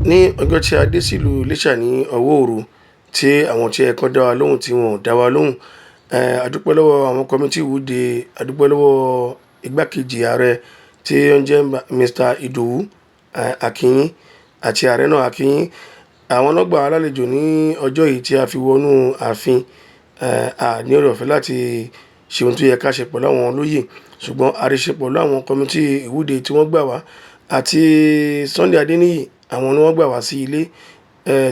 ní ọjọ́ tí a dé sílùú Iléṣà ní ọwọ́ òru tí àwọn tí ẹ̀kan dá wa lóhùn tí wọn ò dá wa lóhùn, a dúpẹ́ lọ́wọ́ àwọn kọmitì ìwúde, a dúpẹ́ lọ́wọ́ igbákejì ààrẹ tí ó ń jẹ́ Mr. Ìdòwú Akínyìn àti ààrẹ náà Akínyìn. Àwọn náà gbà wá lálejò ní ọjọ́ yìí tí a fi wọnú ààfin. A ní oore ọ̀fẹ́ láti ṣe ohun tó yẹ ká ṣe pẹ̀lú àwọn olóyè, ṣùgbọ́n a rí ṣe pẹ̀lú àwọn kọmitì ìwúde tí wọ́n gbà wá àti Sunday Adéníyì. Àwọn ni wọ́n gbà wá sí ilé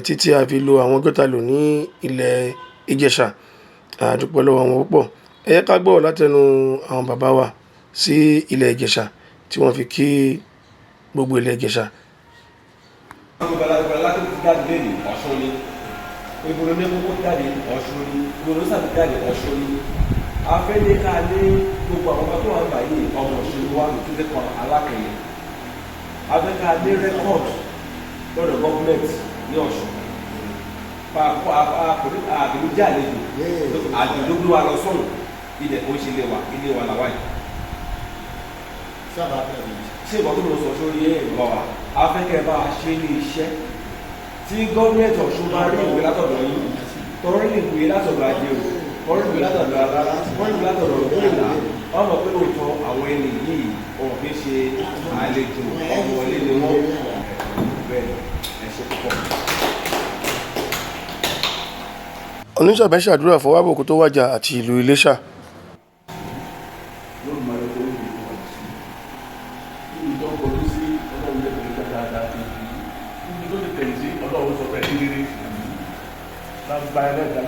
títí a fi lo àwọn ọjọ́ tá lò ní ilẹ̀ Ìjẹ̀ṣà. A dúpẹ́ lọ́wọ́ wọn púpọ̀. Ẹ jẹ́ ká gbọ́ látẹnu àwọn bàbá wa sí ilẹ̀ Ìjẹ̀ṣà tí wọ́n fi kí gbogbo ilẹ̀ Ìjẹ̀ṣà. Ìgboro ní gbogbo jáde Ọ̀ṣun ni, ìgboro sàbí jáde Ọ̀ṣun ni. Afẹ́lẹ́ ká ní gbogbo àwọn ọmọ tó wà nígbà yìí ọmọ Ọ̀ṣun wa ló tún lè kan alákẹ̀yẹ. Afẹ́ká ní rẹ́kọ̀dù lọ́dọ̀ gọ́ọ̀mẹ̀ntì ní Ọ̀ṣun. Àbẹ̀lú jẹ́ àlejò, àjò gbé wa lọ sọ̀rọ̀, ilẹ̀ kò ń ṣe ilé wa làwà yìí. Ṣé ìgbà tó lọ sọ sórí ẹ̀rọ wa, afẹ́kẹ́ bá a ṣe ní iṣẹ́ tí gọ́ọ̀mẹ̀ntì Ọ̀ṣun bá rí ìwé látọ̀dọ̀ yìí, tọrí ìwé látọ̀dọ̀ ajé o, tọrí ìwé látọ̀dọ̀ alára, tọrí ìwé látọ̀dọ̀ òkúta, ọmọ pé lóòótọ́ àwọn ẹni yìí ọ̀hún fi ṣe àlejò ọmọ ilé ni wọ́n bẹ́ẹ̀ ẹ ṣe púpọ̀. Oníṣàbẹ̀ ṣàdúrà fún Wábòkú tó wàjà àti ìlú Iléṣà.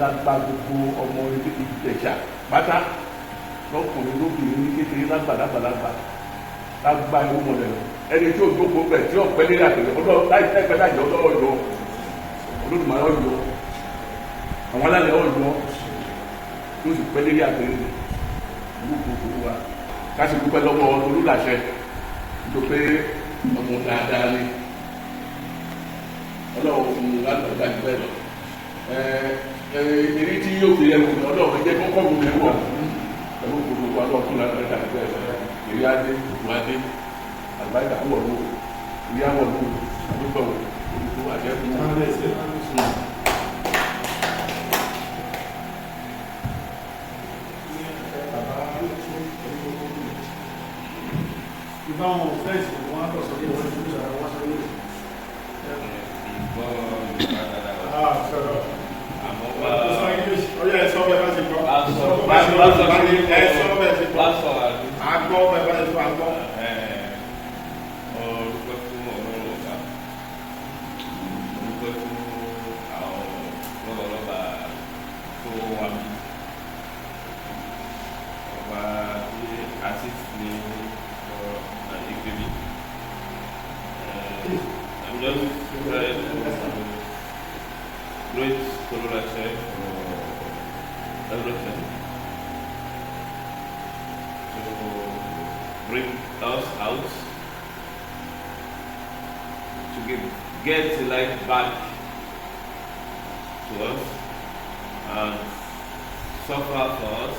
Lágbá gbogbo ọmọ Ìjẹ̀ṣà pátá lọ́kùnrin lóbìnrin ní kékeré lágbàlagbà lágbá ìwọ mọ̀lẹ́ ẹni tí ó gbogbo bẹ̀ tí ó pẹ́ lé àtẹ̀lẹ́ ọlọ́run láì tẹ́ pẹ́ láìjọ ọlọ́run yọ Olódùmarè ọ̀yọ́ àwọn alálẹ̀ ọ̀yọ́ tó sì pẹ́ lé àtẹ̀lẹ́ ìlú gbogbo wa káṣí dúpẹ́ lọ́wọ́ Olúlàṣẹ tó pé ọmọ dáadáa ni ọlọ́run fún un lágbàgbà jù bẹ́ẹ̀ lọ. Èrí tí yóò fi ẹ̀wù ọlọ́run jẹ́ kọ́kọ́ mi lẹ́wù wà ẹ̀wù gbogbo ọlọ́run fún láti ẹ̀dá ẹ̀fẹ́ èrí adé ìlú adé àgbáyé àwọ̀ ló ìrí àwọ̀ ló àdúgbò olùkú àjẹ́kù. Ìbáwọn fẹ́ẹ̀sì wọn á tọ̀ sọ ní ìwọ̀n ìlú ìṣàrà wọ́n sọ ní great Olúlàṣẹ everything to bring us out to get the life back to us and suffer for us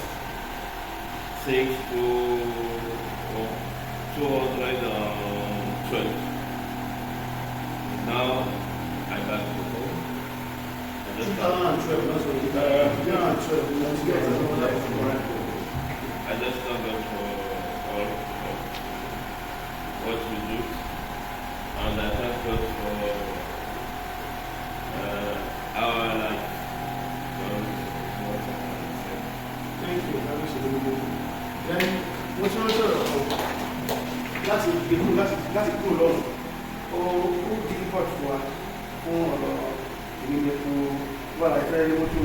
since 212. Now I got to home. 2012, that's what I just thank God for all what we do, and I thank God for our life. Thank you. Then, what's your answer? Láti kúrò lọ́rùn, ó difficult fún wa fún ọ̀rọ̀ ìgbìmọ̀ fún wà láìpẹ́ rí mọ́tò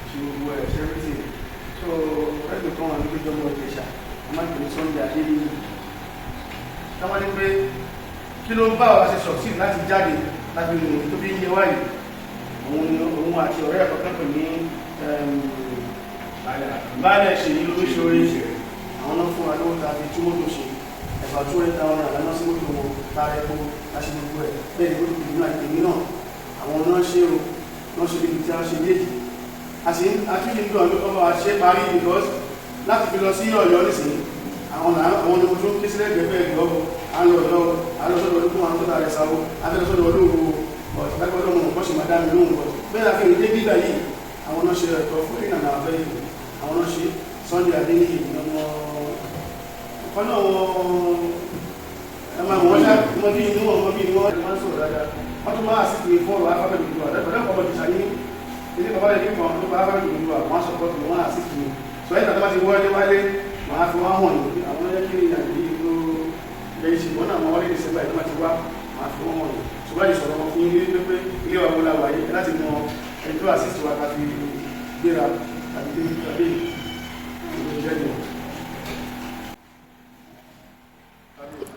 ṣe gbogbo ẹ̀ ṣẹ́rìtì. So ẹgbẹ̀ kan wà ní pé jọmọ Ìjẹ̀ṣà a máa ń pè ní Sunday Adéníyì. Táwọn ní pé kí ló ń bá wa ṣe succeed láti jáde láti rìn tó bí ń yẹ wáyé òun àti ọ̀rẹ́ ẹ̀kọ́ pẹ́pẹ́ ní báyẹ̀ ṣe yí lóríṣiríṣi àwọn náà fún wa lówó ta fi tí mọ́tò ṣe ẹ̀fà tó rẹ̀ táwọn àlànà sí mọ́tò wọn tààrẹ kó láti gbogbo ẹ̀ bẹ́ẹ̀ ni mọ́tò kìí náà èmi náà àwọn náà ṣe o náà ṣe níbi tí a ṣe méjì àtúnṣe ìlú ọmọ àṣẹ parí because láti fi lọ sí Ọ̀yọ́ nísìnyí àwọn ni mo tún kí sílẹ̀ gẹ̀ẹ́fẹ́ ìgbọ́gbọ́ alọ́sọ́dọ̀ olókùn àwọn tó tààrẹ sáwó alọ́sọ́dọ̀ olóòwò máa dá mi lóhùn bọ̀ bẹ́ẹ̀ àfi ìdí bíbá yìí àwọn náà ṣe ẹ̀tọ́ fún ìlànà abẹ́ yìí àwọn náà ṣe Sunday Adéníyì ọmọ ọ̀kan náà ẹ máa wọ́n ṣá ọmọ bíi inú wọn máa ń sọ̀rọ̀ dáadáa wọ́n tún máa sì pè fún ọ̀rọ̀ afẹ́fẹ́ ìlú wa lẹ́kọ̀ọ́ lẹ́kọ̀ọ́ ọmọdé ṣáyé ilé bàbá rẹ̀ nípa ọmọdé bá afẹ́fẹ́ ìlú wa wọ́n á sọ̀rọ̀ tó wọ́n á sì pè sọ yìí tàbí wọ́n ti wọ́n wálé wọ́n á fi wọ́n hàn ní àwọn ẹ̀yẹ́ kí ni àgbẹ̀ yìí ló lẹ́yìn ṣe wọ́n náà wọ́n wọlé December ìlú àti wá wọ́n á fi wọ́n hàn ní ṣùgbọ́n ìṣòro wọn fún ilé pé ilé wa wọlé àwáyé láti mọ ẹni tó àṣìṣe wa ká fi gbéra tàbí ìjẹ́jọ́.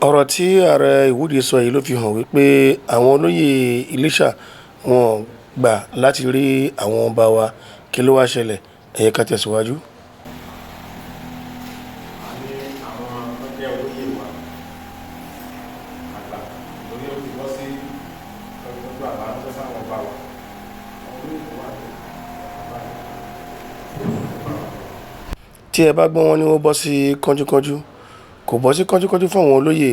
ọ̀rọ̀ tí ààrẹ Ìwúde sọ yìí ló fi hàn wípé àwọn olóyè Iléṣà wọn gbà láti rí àwọn ọba wa kí ló wá ṣẹlẹ̀ ẹ jẹ́ ká tẹ̀síwájú. tí ẹ bá gbọ́ wọn ni wọ́n bọ́ sí kánjúkánjú kò bọ́ sí kánjúkánjú fún àwọn olóyè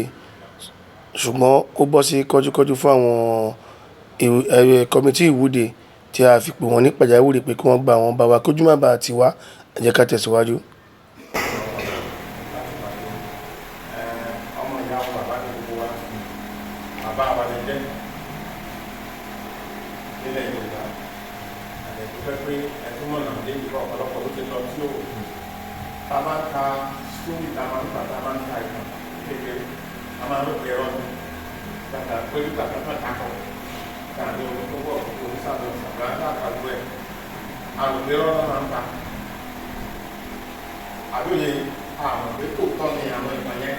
ṣùgbọ́n ó bọ́ sí kánjúkánjú fún àwọn kọmitì Ìwúde tí a fi pè wọ́n ní pàjáwìrì pé kí wọ́n gba àwọn bàbá kójú má bàa ti wá ẹ jẹ́ ká tẹ̀síwájú. àbíòye àwọn pé tó tọ́ ni àwọn ìmọ̀ yẹn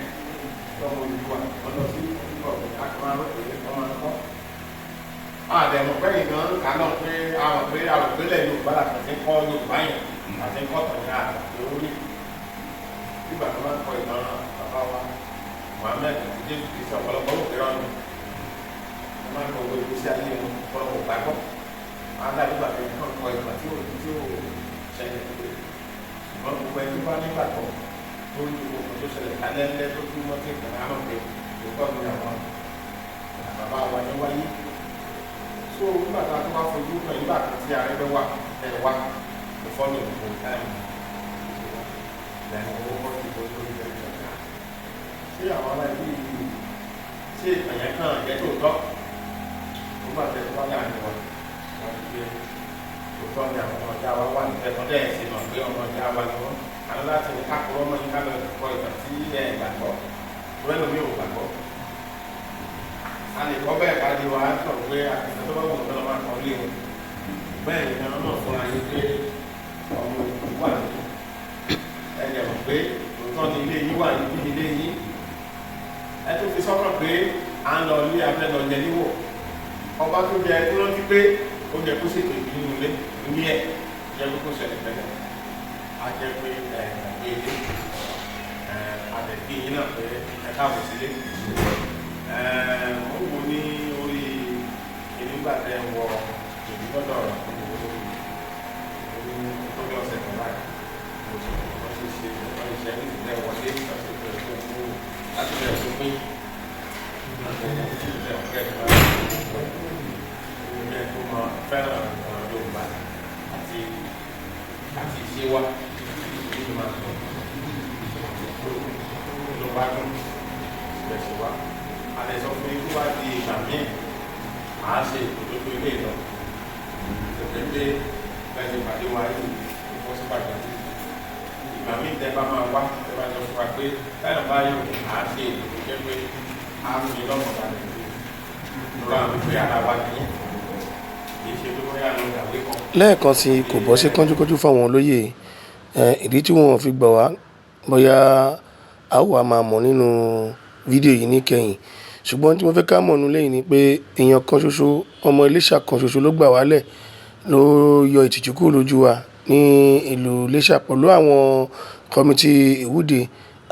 lọ́mọ olùdíwà lọ́dọ̀ sí ìbọ̀ àkàmọ́ àròpé ọmọ ẹ̀kọ́. àdẹ̀mọ̀ pẹ́yìn gan kà náà pé àwọn pé àròpélẹ̀ Yorùbá àti kọ́ Yorùbá yẹn àti kọ́ tọ̀yìn àgbà lórí nígbà tó máa ń kọ ìtàn bàbá wa Muhammed àti Jésù Kristi ọ̀pọ̀lọpọ̀ òkè rọ́ọ̀nù wọ́n máa ń kọ owó ìgbésí ayé wọn ọ̀pọ̀lọpọ̀ gbàgbọ́ wọn á dá nígbà tó ń kọ ìtàn tí ò ṣẹlẹ̀ ṣùgbọ́n gbogbo ẹni bá nígbàgbọ́ tó ń lo ohun tó ṣẹlẹ̀ kálẹ́lẹ́ tó tún mọ́ sí ìkànnì àmọ́ pé kò tọ́ ní àwọn bàbá wa ní wáyé. so nígbà tá a tó wá fojú kan nígbà tí ààrẹ bẹ́ wà ẹ̀ wá kò fọ́nà ìdìbò táìmù lẹ́yìn owó wọ́n ti bọ́ lórí ẹ̀rọ ìjọba. ṣé àwọn aláìní yìí ṣé ìpànyẹ́ kan jẹ́ tó tọ́ nígbà tí ẹ̀ wá láàrin wọn wọ́n ti gbé òótọ́ ni àwọn ọjà wa wà níbẹ̀ tó dẹ̀ ṣe mọ̀ pé ọmọ ọjà wa ni wọ́n àwọn láti ní kákòrò ọmọ yín ká lọ kọ ìtàn sí ẹ̀ gbàgbọ́ tó ẹ̀ lómi ò gbàgbọ́. a lè kọ́ bẹ́ẹ̀ ká di wa á sọ pé àtìsẹ́ tó bá wù ú lọ́wọ́ àkọ́ lé wọn. bẹ́ẹ̀ ni àwọn náà fúnra yín pé ọmọ òkú wà nínú ẹ̀ jẹ̀ mọ̀ pé òótọ́ ni ilé yín wà níbi ilé yín. ẹ tún fi sọ́kàn pé à ń lọ ilé abẹ́ lọ jẹ níwọ̀ ọba tó jẹ tó rántí pé ó jẹ kó ṣètò ìbínú ilé ní ẹ jẹ kó ṣẹlẹ̀ pẹ̀lẹ́ a jẹ pé ẹgbẹ́ ilé àtẹ̀kí yín náà pé ẹ káàbọ̀ sílé wọ́n wo ní orí ìnígbà tẹ wọ ìlú lọ́dọ̀ ọ̀rọ̀ tó bí ọ̀sẹ̀ tó báyìí wọ́n ṣe ṣe wọ́n ṣe ní ìdílé wọlé ọ̀sẹ̀ tó yẹ kó fún láti bẹ̀rẹ̀ tó pín ìdílé ọ̀kẹ́ ìgbà tó máa fẹ́ràn Yorùbá àti ìṣe wa nínú máa sọ ló bá dún ìbẹ̀ṣẹ̀ wa a lè sọ fún ikú wá di ìgbà míì à á ṣe ìtòlótó ilé ìlọ ìtòlótó lẹ́yìn ìpàdé wa yìí ìfọ́ sí pàtàkì ìgbà míì tẹ́ bá máa wá tẹ́ bá jọ fún wa pé táyà bá yọ à á ṣe ìtòlótó jẹ́ pé a ń fi lọ́mọ balẹ̀ lọ́wọ́ àwọn ìgbé ara wa nìyẹn. lẹ́ẹ̀kan sí kò bọ́ sí kánjúkánjú fáwọn olóyè ìdí tí wọ́n fi gbà wá bóyá a ó wà máa mọ̀ nínú fídíò yìí níkẹyìn ṣùgbọ́n tí mo fẹ́ ká mọ̀ nínú lẹ́yìn ni pé èèyàn kan ṣoṣo ọmọ Iléṣà kan ṣoṣo ló gbà wálẹ̀ ló yọ ìtìjú kúrò lójú wa ní ìlú Iléṣà pẹ̀lú àwọn kọmitì Ìwúde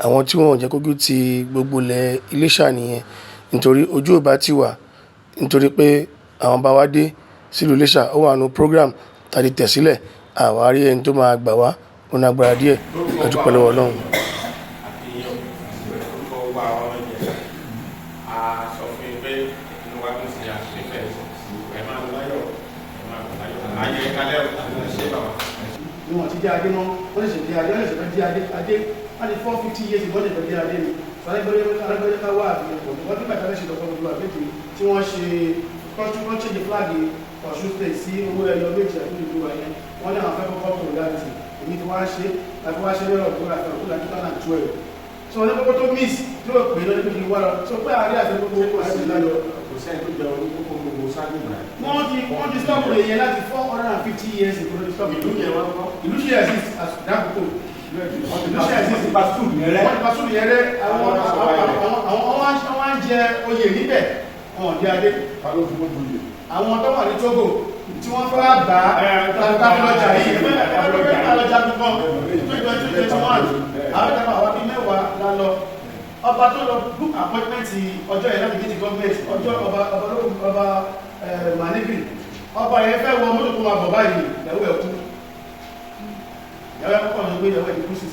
àwọn tí wọ́n jẹ́ kójú ti gbogbo ilẹ̀ Iléṣà nìyẹn nítorí ojú ò bá ti wà nítorí pé àwọn bá wá dé sílùú Iléṣà ó wà nù program tàbí tẹ̀sílẹ̀ àwárí ẹni tó máa gbà wá ó ní agbára díẹ̀ lọ́jọ́ pẹ̀lú Ọlọ́run. ayé kalẹ́ ṣe bàbá. ni wọ́n ti dé adé mọ́ wọ́n lè ṣe dé adé wọ́n lè ṣe fẹ́ dé adé wọ́n ti 450 years ìbọn lè fẹ́ dé adé ni alágbẹ́rẹ́ ká wá àbíyẹn pọ̀ wọ́n tí bàtà lè ṣe lọ́kọ́ gbogbo àbẹ́tì tí wọ́n ṣe wọ́n ṣe flag Ọ̀ṣun state sí owó ẹyọ méjì àti ìlú ayé wọ́n ní àwọn fẹ́ kọ́kọ́ tó láti èmi tí wọ́n ṣe láti wá ṣe lọ́rọ̀ tó rà fẹ́ràn tó láti 2012 so wọ́n ní kókó tó miss tí ó pè lọ́dún kí wá lọ so pé àárẹ̀ àti gbogbo àti ìlànà kò sẹ́ni tó jẹ orí kókó gbogbo sáájú náà. wọ́n ti stop rẹ̀ yẹn láti 450 years ago ló ti stop ìlú yẹn wọ́n kọ́. ìlú ṣe exist as dákòókò ìlú ṣe exist ti pastor yẹn rẹ. wọ́n ti pastor yẹn rẹ àwọn ń jẹ oyè níbẹ̀ wọn ò di adé àwọn tó wà ní Togo tí wọ́n fẹ́ gbà tábìlọ́jà yìí tábìlọ́jà gbogbo 2021 àwọn ìjọba àwọn bíi mẹ́wàá lálọ ọba tó lọ book appointment ọjọ́ yẹn láti gẹ́tì gọ́ọ̀mẹ̀ntì ọjọ́ ọba manigri ọba yẹn fẹ́ wọ mọ́tò tó máa bọ̀ báyìí ìyàwó ẹ̀ kú ìyàwó ẹ̀ kọ́kọ́ ní pé ìyàwó ẹ̀ kú sí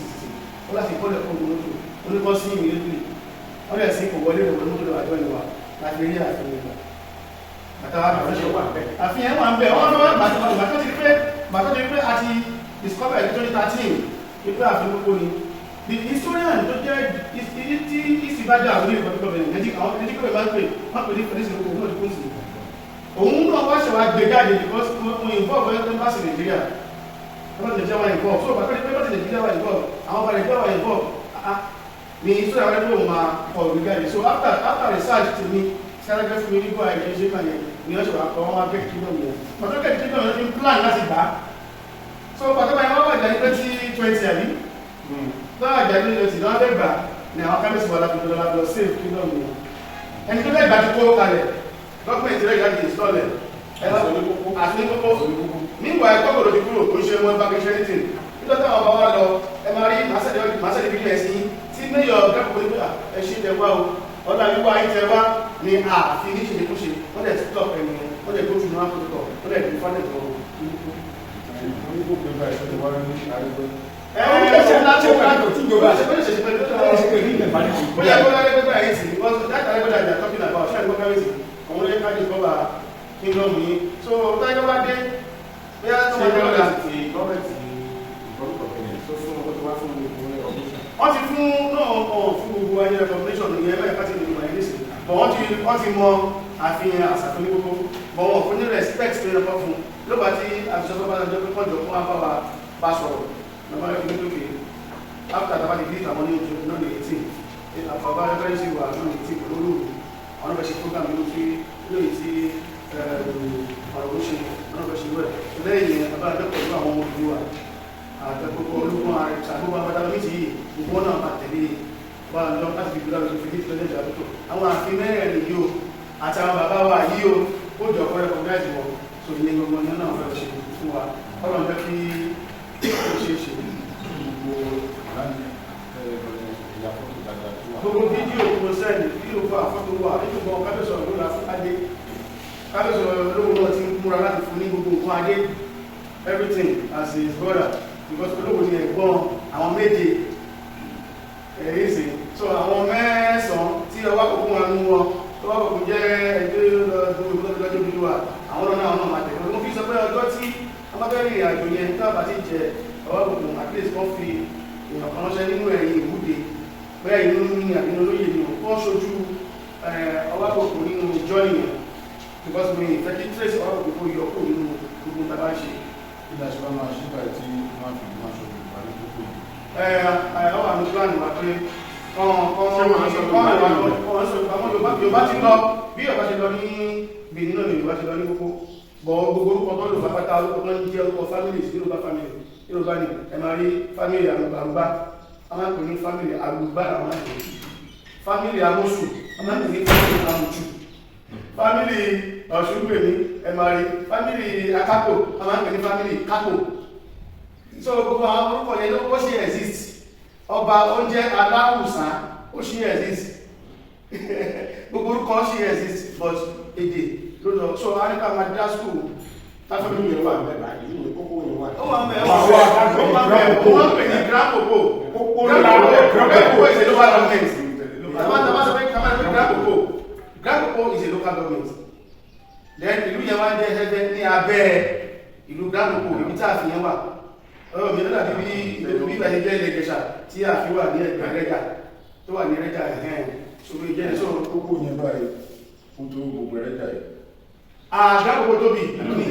ó láti kọ́lẹ̀ fún òun mọ́tò oníkọ́ sí ìrìnlẹ̀ wọ́n lẹ̀ sí kò wọlé ìwọ̀n mọ́tò àjọ ìwà láti rí àfihàn ìwà àfihàn wà ń bẹ̀ wọ́n lọ́wọ́ bàtọ́ ti pé àti discover 2013 ìpé àfihàn gbogbo ni the historian tó jẹ́ tí ìsìbájá àwọn ilé ìpàdé gọ́ọ̀mẹ̀ntì nàìjíríà máa ń pè wọ́n pè ní fẹ̀lẹ́sì gbogbo náà dínkù sí òun náà wá ṣẹ̀wá gbé jáde because wọ́n involve embassy Nigeria embassy Nigeria wà involve so bàtọ́ ní embassy Nigeria wà involve àwọn ọba Nigeria wà involve ni historian wà ní òun máa kọ̀ gbé jáde so after research ti ní sáré fún mi nígbà ẹ̀jẹ̀ ṣe kàn yẹn ni wọ́n ṣe wà kọ́ wọn wá gẹ̀ẹ́kì náà yẹn pàtó gẹ̀ẹ́kì náà yẹn ní plan láti gbà so pàtó báyìí wọ́n wà jà ní 2020 àbí lọ́wọ́ jà ní 2020 náà fẹ́ gbà ní àwọn kábíyèsí wà láti lọ́la lọ save kí náà yẹn ẹni tó fẹ́ gbà ti kó kalẹ̀ gọ́ọ̀mẹ̀ntì rẹ̀ láti install ẹ̀ àti ní kókó nígbà ẹ̀kọ́ kò lójú kúrò kó ṣe wọn bá fi ṣe ní tì nígbà táwọn bá wà lọ ẹ máa rí màásẹ̀lẹ̀ bí ẹ̀sìn tí mayor gẹ́kọ̀ọ́ ní ẹ̀ṣin tẹ̀ wá o ọ̀dà wíwá ayé tẹ̀ wá ní ààfin ní ṣèlékúṣe wọ́n lẹ̀ títọ̀ ẹ̀mí wọ́n lẹ̀ kóṣù náà kóṣù tọ̀ wọ́n lẹ̀ bí fánẹ̀ tọ̀ wọ́n ti fún náà fún gbogbo ayé recognition ní ẹgbẹ́ ìpàtí ìlú ìmọ̀-ẹ̀lẹ́sì bọ̀ wọ́n ti mọ àfihàn àṣàfihàn gbogbo bọ̀ wọ́n fún ní respect tó yẹ kọ́ fún ló bá tí àfisọ́tọ́ bá jẹ́ pé kọ́jọ fún àbáwá bá sọ̀rọ̀ lọ́wọ́ ẹgbẹ́ lókè after the party date àwọn ní ojú náà ní 18 àfọ̀bá ẹgbẹ́ sí wà náà ní 18 pẹ̀lú olóòrùn àwọn ọ̀bẹ̀ ṣe program ló fi lóyè tí ọ̀rọ̀ ṣe àwọn ọ̀bẹ̀ ṣe wẹ̀ lẹ́yìn abájọ́ pẹ̀lú àwọn ọmọ ìlú wa àtẹ̀kọ́kọ́ ológun àṣàgbọ́n abájọ́ méjì yìí gbogbo náà máa tẹ̀lé wà lọ láti fi gbúdá lójú fi ní ìtọ́jú ìjà tó àwọn àfin mẹ́rẹ̀ẹ̀rin yìí o àti àwọn bàbá wa yìí o ó jọ ọ̀pọ̀ ẹ̀kọ́ gáàjì wọn so ní gbogbo ní náà fẹ́ ṣe fún wa ọlọ́run jẹ́ kí ó ṣe é ṣe gbogbo fídíò kò sẹ́ẹ̀lì fídíò fún àfọ́tò wà nígbà kábẹ́sọ̀ ló la fún adé kábẹ́sọ̀ olówó náà ti múra láti fún ní gbogbo nǹkan adé everything as his brother because olówó ni ẹ̀gbọ́n àwọn méje ẹ̀yẹ́sì so àwọn mẹ́sàn-án tí ọwọ́ àkókò wọn mú wọn tó wá kòkò jẹ́ ẹgbẹ́ lọ́jọ́ bí wà àwọn náà náà máa tẹ̀lé wọ́n fi sọ pé ọjọ́ tí wọ́n bá fẹ́ rìn àjò yẹn tó àbá ti jẹ ọwọ́ àkókò at least wọ́n fi èèyàn kan ránṣẹ́ nínú ẹ̀yìn ìwúde bẹ́ẹ̀ inú ní àbínú olóyè ni wọ́n ṣojú ọwọ́ àkókò nínú ìjọ ìyẹn because mi ìfẹ́ kí trace ọwọ́ àkókò kó yọ kó nínú gbogbo tàbá ṣe. ìdájọ́ máa ṣe báyìí tí wọ́n fi máa ṣe ìpàdé tó kù. ọwọ́ àmì plan wà pé Yorùbá ti lọ bí Yorùbá ti lọ ní Benin náà Yorùbá ti lọ ní gbogbo gbogbo orúkọ tó lò pápátá orúkọ tó ń jẹ́ orúkọ families Yorùbá family Yorùbá ni ẹ máa rí family Àrùbá a máa ń pè ní family Àrùbá àwọn àjẹ́ family Amosu a máa ń pè ní family Amuchu family Ọ̀ṣungbèmí ẹ máa rí family Akápò a máa ń pè ní family Kápò so gbogbo àwọn orúkọ yẹn ló ṣe exist ọba oúnjẹ aláwùsá ó ṣe exist gbogbo orúkọ ṣe exist but èdè ló lọ so a ní ká máa dá school táfẹ́ mi yẹn wà mẹ́ta yìí ní kókó yẹn wà. ó wà mẹ́ta ó wà pè ní grápòpò grápòpò is a local government grápòpò is a local government then ìlú yẹn wá jẹ́ ẹgbẹ́ ní abẹ́ ìlú gbàgbogbo ibi tí àfihàn wà ọ̀rọ̀ mi lọ́dà bí ìgbà yẹn jẹ́ ilé Ìjẹ̀ṣà tí àfihàn wà ní ẹgbẹ́ rẹ́jà tó wà ní rẹ́jà ẹ̀hẹ́n ṣòro ìjẹ́ sọ̀rọ̀ kókó yẹn báyìí fún tó gbogbo rẹ́jà yìí. àgbàgbogbo tóbi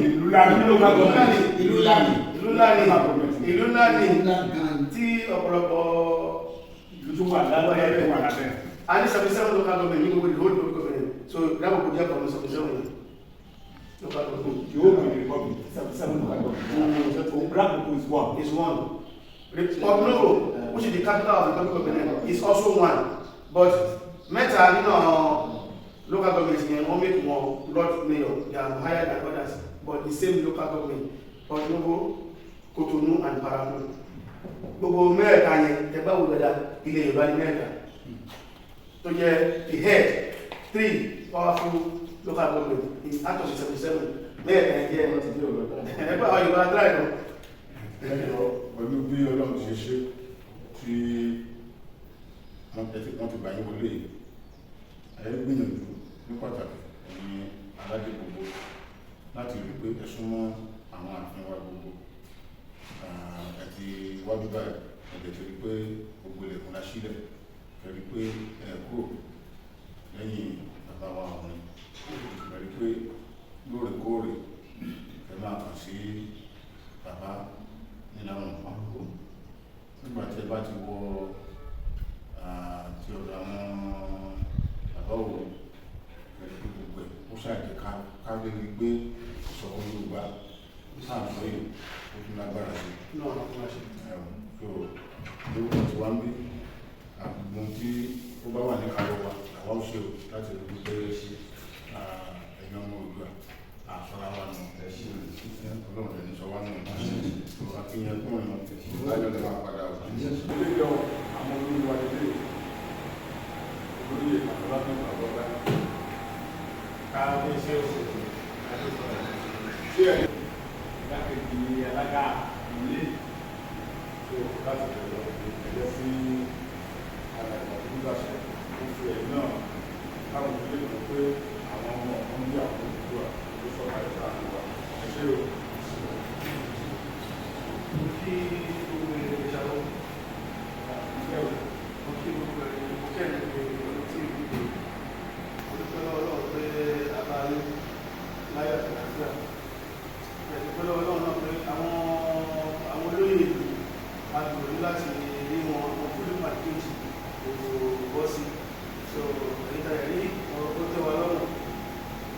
ìlú láàrin ìlú láàrin tí ọ̀pọ̀lọpọ̀ ìlú tó wà lábẹ́ tó wà lábẹ́. a ní 77 local government ní gbogbo the whole local government so gbàgbogbo jẹ́ pọ̀lú 77 local government. The whole Republic 77 local government. Gbàgbogbo is one. Porto-Novo, which is the capital of the country of Benin, is also one. But mẹ́ta nínú local governments yẹn wọ́n make one Lord Mayor, they are higher than others, but the same local government, Porto-Novo, Cotonou and Parakou. Gbogbo mẹ́ta yẹn ẹgbẹ́ wo dada ilé Yorùbá ní mẹ́ta. Tó jẹ́ the head, 3 powerful local government in out of the 77. Mẹ́ta yẹn jẹ́ ẹgbẹ́ àwọn Yorùbá dry lọ. Pẹ̀lú bí Ọlọ́run ti ṣe tí wọ́n ti gbà yín wọlé ẹ gbìyànjú ní pàtàkì ní alájẹ gbogbo láti rí pé ẹ súnmọ́ àwọn ààfin wa gbogbo àti wájú báyìí ẹ̀jẹ̀ ti rí pé gbogbo ilẹ̀kùn la sílẹ̀ ẹ rí pé ẹ kúrò lẹ́yìn bàbá wa ọ̀run ẹ rí pé lóòrèkóòrè ẹ máa kàn sí bàbá níláwọn àkókò nígbà tí ẹ bá ti wọ tí ọ̀dọ̀ àwọn bàbá òwò pẹ̀lú gbogbo ẹ̀ ó ṣàjẹ́ ká lè rí pé ìṣọ̀kan Yorùbá sáàsọ yìí ó tún lágbára sí lórúkọ tí wá ń bí àgbùgbùn tí ó bá wà ní kàwọ́ wa àwa ó ṣe ò láti rí pé ẹ̀yìn ọmọ Oòduà àfọlá wa nù Ọlọ́run ẹni sọ wá nù àfihàn kún ìmọ̀ lájọ́ lè máa padà wà. Ilé ìjọ àwọn olóríwá ilé olórí àtọ́lá tó ń bọ̀ bá káàdé iṣẹ́ òṣèlú ṣé ẹ̀ lákèjì alága ilé tó láti bẹ̀rẹ̀ ẹ̀jẹ̀ sí àgbàgbà tó gbàṣẹ tó fi ẹ̀ náà káwọn ilé kan pé àwọn ọmọ ọ̀hún bí àwọn olùdó tó sọ̀rọ̀ àìsàn àgbà ẹ̀ṣẹ́ o. Kí gbogbo èrè ìṣàlọ́ kí gbogbo èrè kẹ́lẹ̀ pé tí ìgbìgbò olùpẹ́lọ́ Ọlọ́run pé abáyé láyọ̀ àtàkùn ẹ̀dùpẹ́lọ́ Ọlọ́run náà pé àwọn olóyè ìlú agbèrò láti rí wọn àwọn fúlù pàtíkèjì òwò bọ́ sí so ẹ̀yíta ẹ̀rí ọ̀rọ̀ tó tẹ́wà lọ́rùn